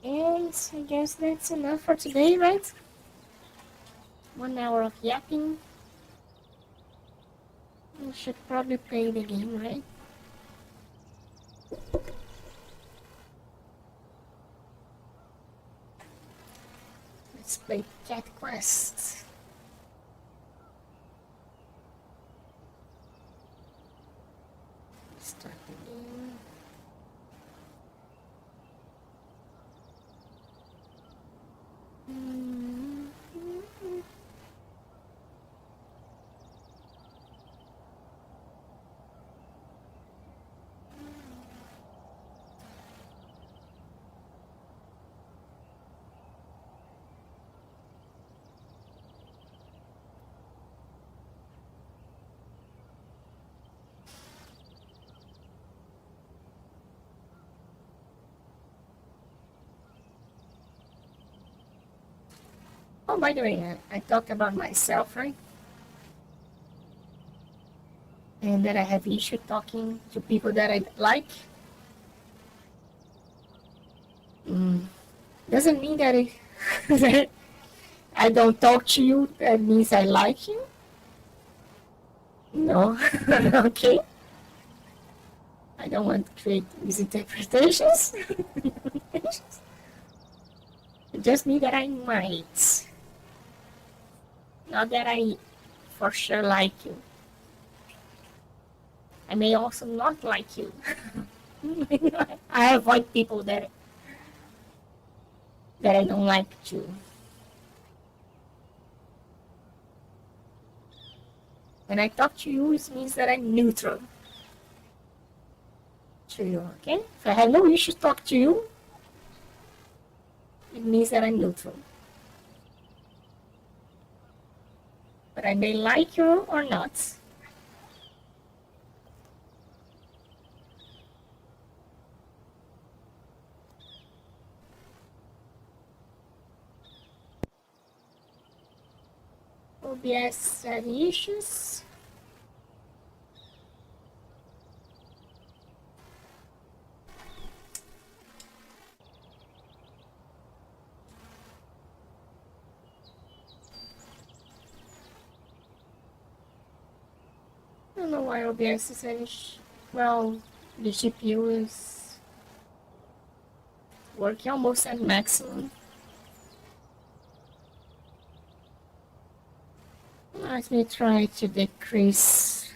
And I guess that's enough for today, right? 1 hour of yapping. We should probably play the game, right? Let's play Cat Quest. Start the game. Oh, by the way, I talked about myself, right? And that I have issue talking to people that I like. Doesn't mean that that I don't talk to you. That means I like you. No, okay. I don't want to create misinterpretations. It just means that I might. Not that I for sure like you. I may also not like you. I avoid people that I don't like to. When I talk to you, it means that I'm neutral to you, okay? If I have no issue to talk to you, it means that I'm neutral. But I may like you or not. OBS had issues. I don't know why OBS is having well, the GPU is working almost at maximum. Let me try to decrease.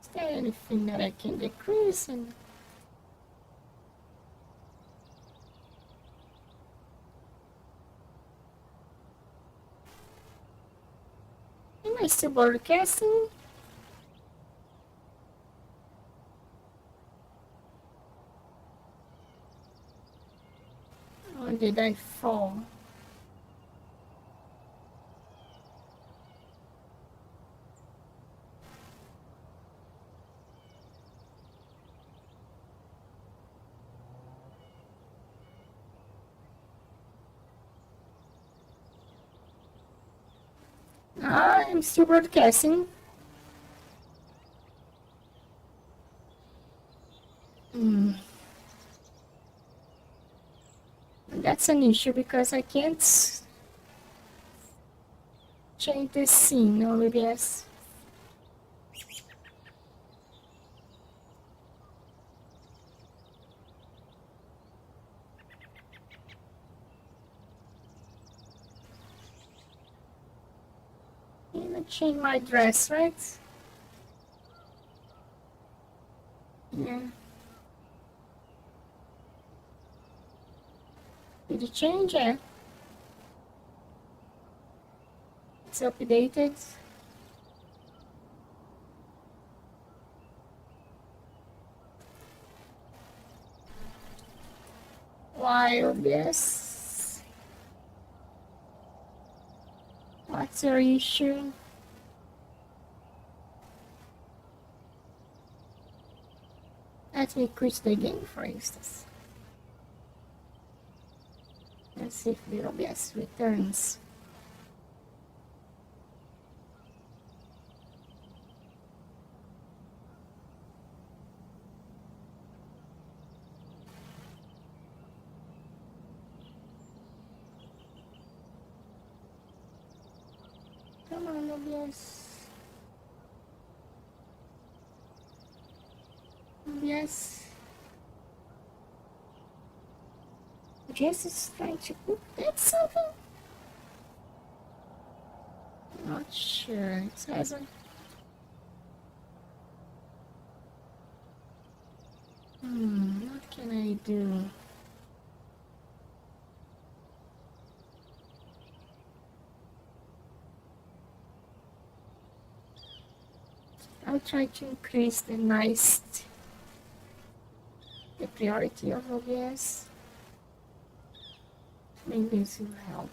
Is there anything that I can decrease? And am I still broadcasting? Or did I fall? I'm still broadcasting. That's an issue because I can't change the scene on OBS. I'm gonna change my dress, right? Yeah. Did you change it? It's updated. Why OBS? What's your issue? Let me quit the game, for instance. Let's see if the OBS returns. Come on, OBS. OBS. OBS is trying to update something. Not sure. It says what can I do? I'll try to increase the priority of OBS. Maybe this will help.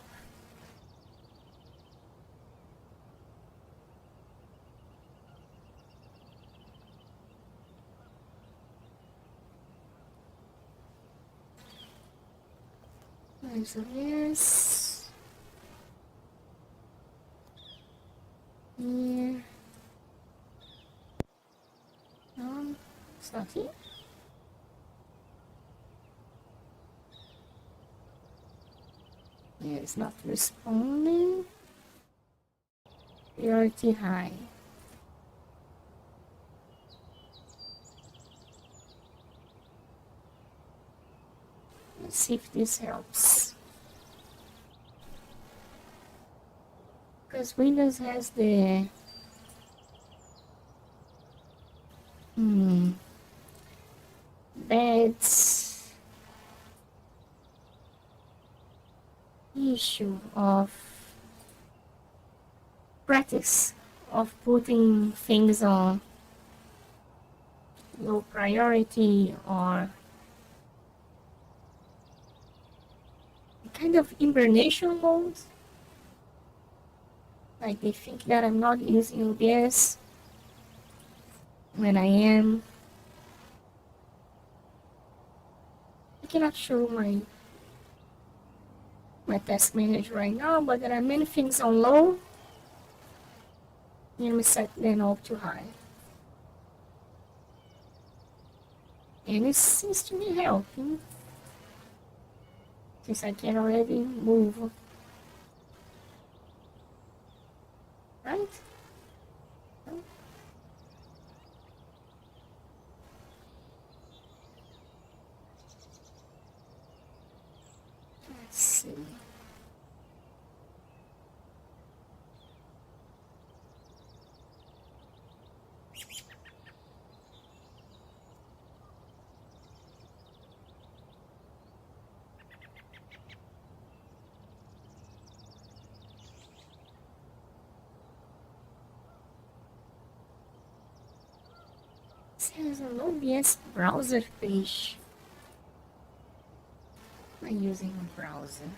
There's OBS. Here. No, it's not here. Yeah, it's not responding. Priority high. Let's see if this helps. Because Windows has the bad issue of practice of putting things on low priority or kind of hibernation mode. Like they think that I'm not using OBS when I am. I cannot show my task manager right now, but there are many things on low. Let me set them all to high. And it seems to be helping. Since I can already move. Right? Let's see. There's an OBS browser page. I'm using a browser.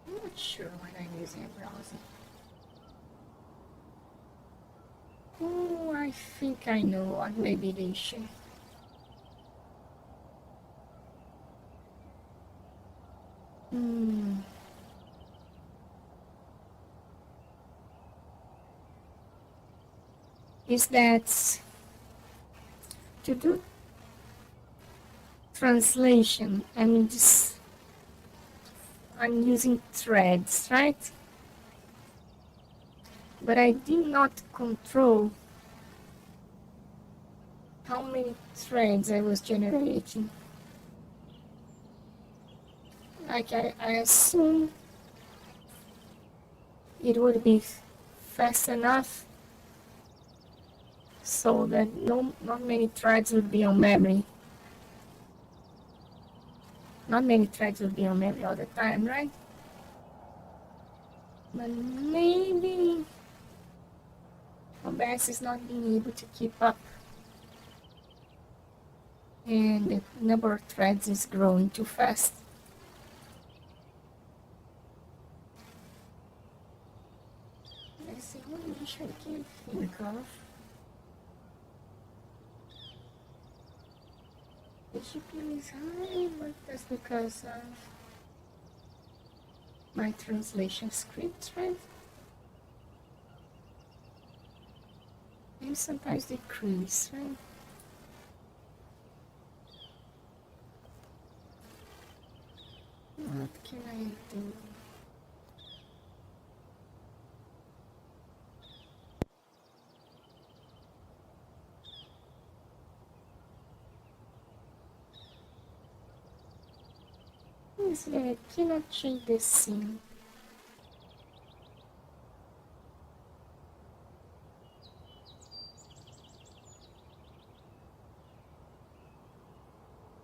I'm not sure when I'm using a browser. Oh, I think I know what may be the issue. Is that to do translation, I'm using threads, right? But I did not control how many threads I was generating. Like I assume it would be fast enough so that not many threads would be on memory. Not many threads would be on memory all the time, right? But maybe OBS is not being able to keep up. And the number of threads is growing too fast. That's the only issue I can think of. The GPU is high, but that's because of my translation script, right? And sometimes decrease, right? What can I do? is that I cannot change the scene.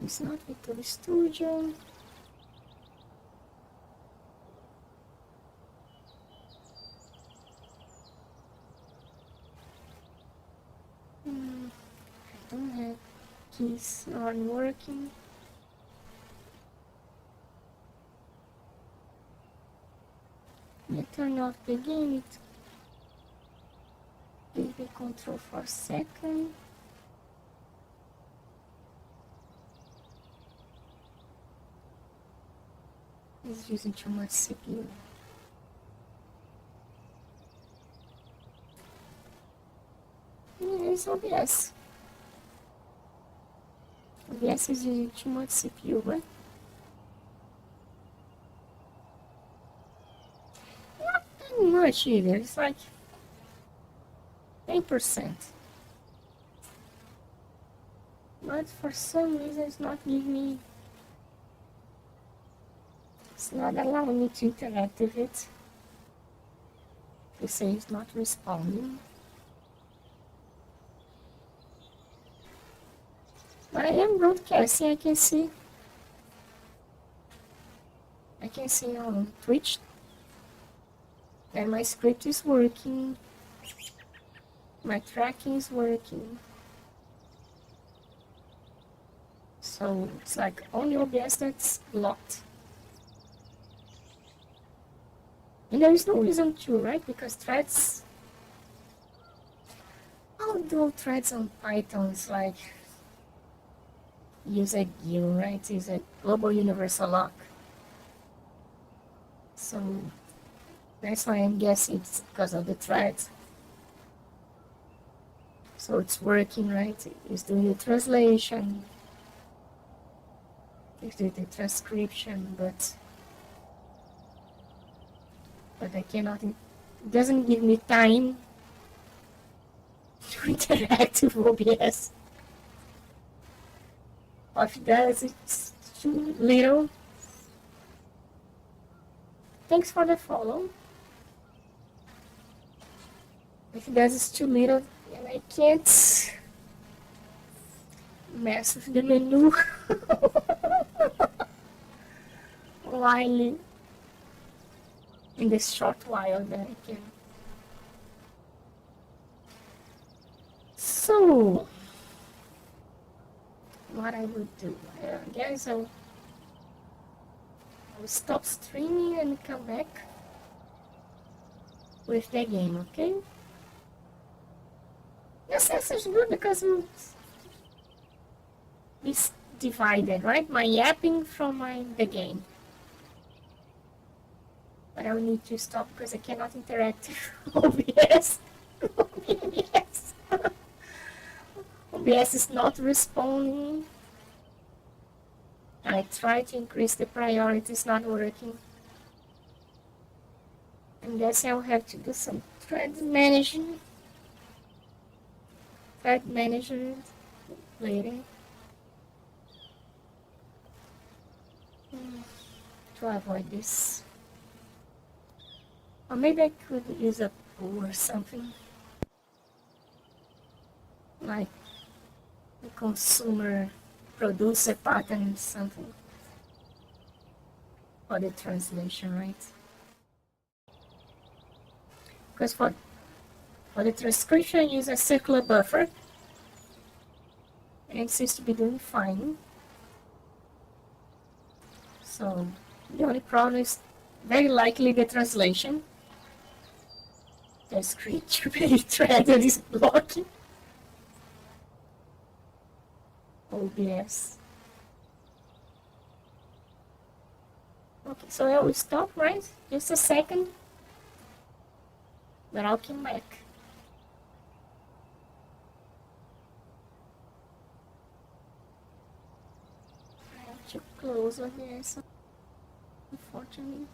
It's not Visual Studio. I don't have keys not working. I turn off the game. Give the control for a second. It's using too much CPU. It's OBS. OBS is using too much CPU, right? Not that much either. It's like 10%. But for some reason it's not giving me. It's not allowing me to interact with it. They say it's not responding. But I am broadcasting, I can see on Twitch that my script is working, my tracking is working. So it's like only OBS that's locked. And there is no reason to, right? Because threads, although threads on Python is like use a GIL, right? Use a global universal lock. So that's why I'm guessing it's because of the threads. So it's working, right? It's doing the translation, it's doing the transcription, but I cannot, it doesn't give me time to interact with OBS. If it does, it's too little. Thanks for the follow. If it does, it's too little, and I can't mess with the menu while in this short while that I can. So, what I would do, I guess I'll stop streaming and come back with the game, okay? Yes, this is good because it's divided, right? My yapping from the game. But I will need to stop because I cannot interact with OBS. OBS. OBS is not responding. I try to increase the priority, it's not working. I guess I'll have to do some thread management. Thread management later. To avoid this. Or maybe I could use a pool or something. Like the consumer producer pattern, something. For the translation, right? Because for the transcription, I use a circular buffer. And it seems to be doing fine. So the only problem is very likely the translation. The script thread that is blocking OBS. Okay, so I will stop, right? Just a second. Then I'll come back. I have to close OBS, unfortunately.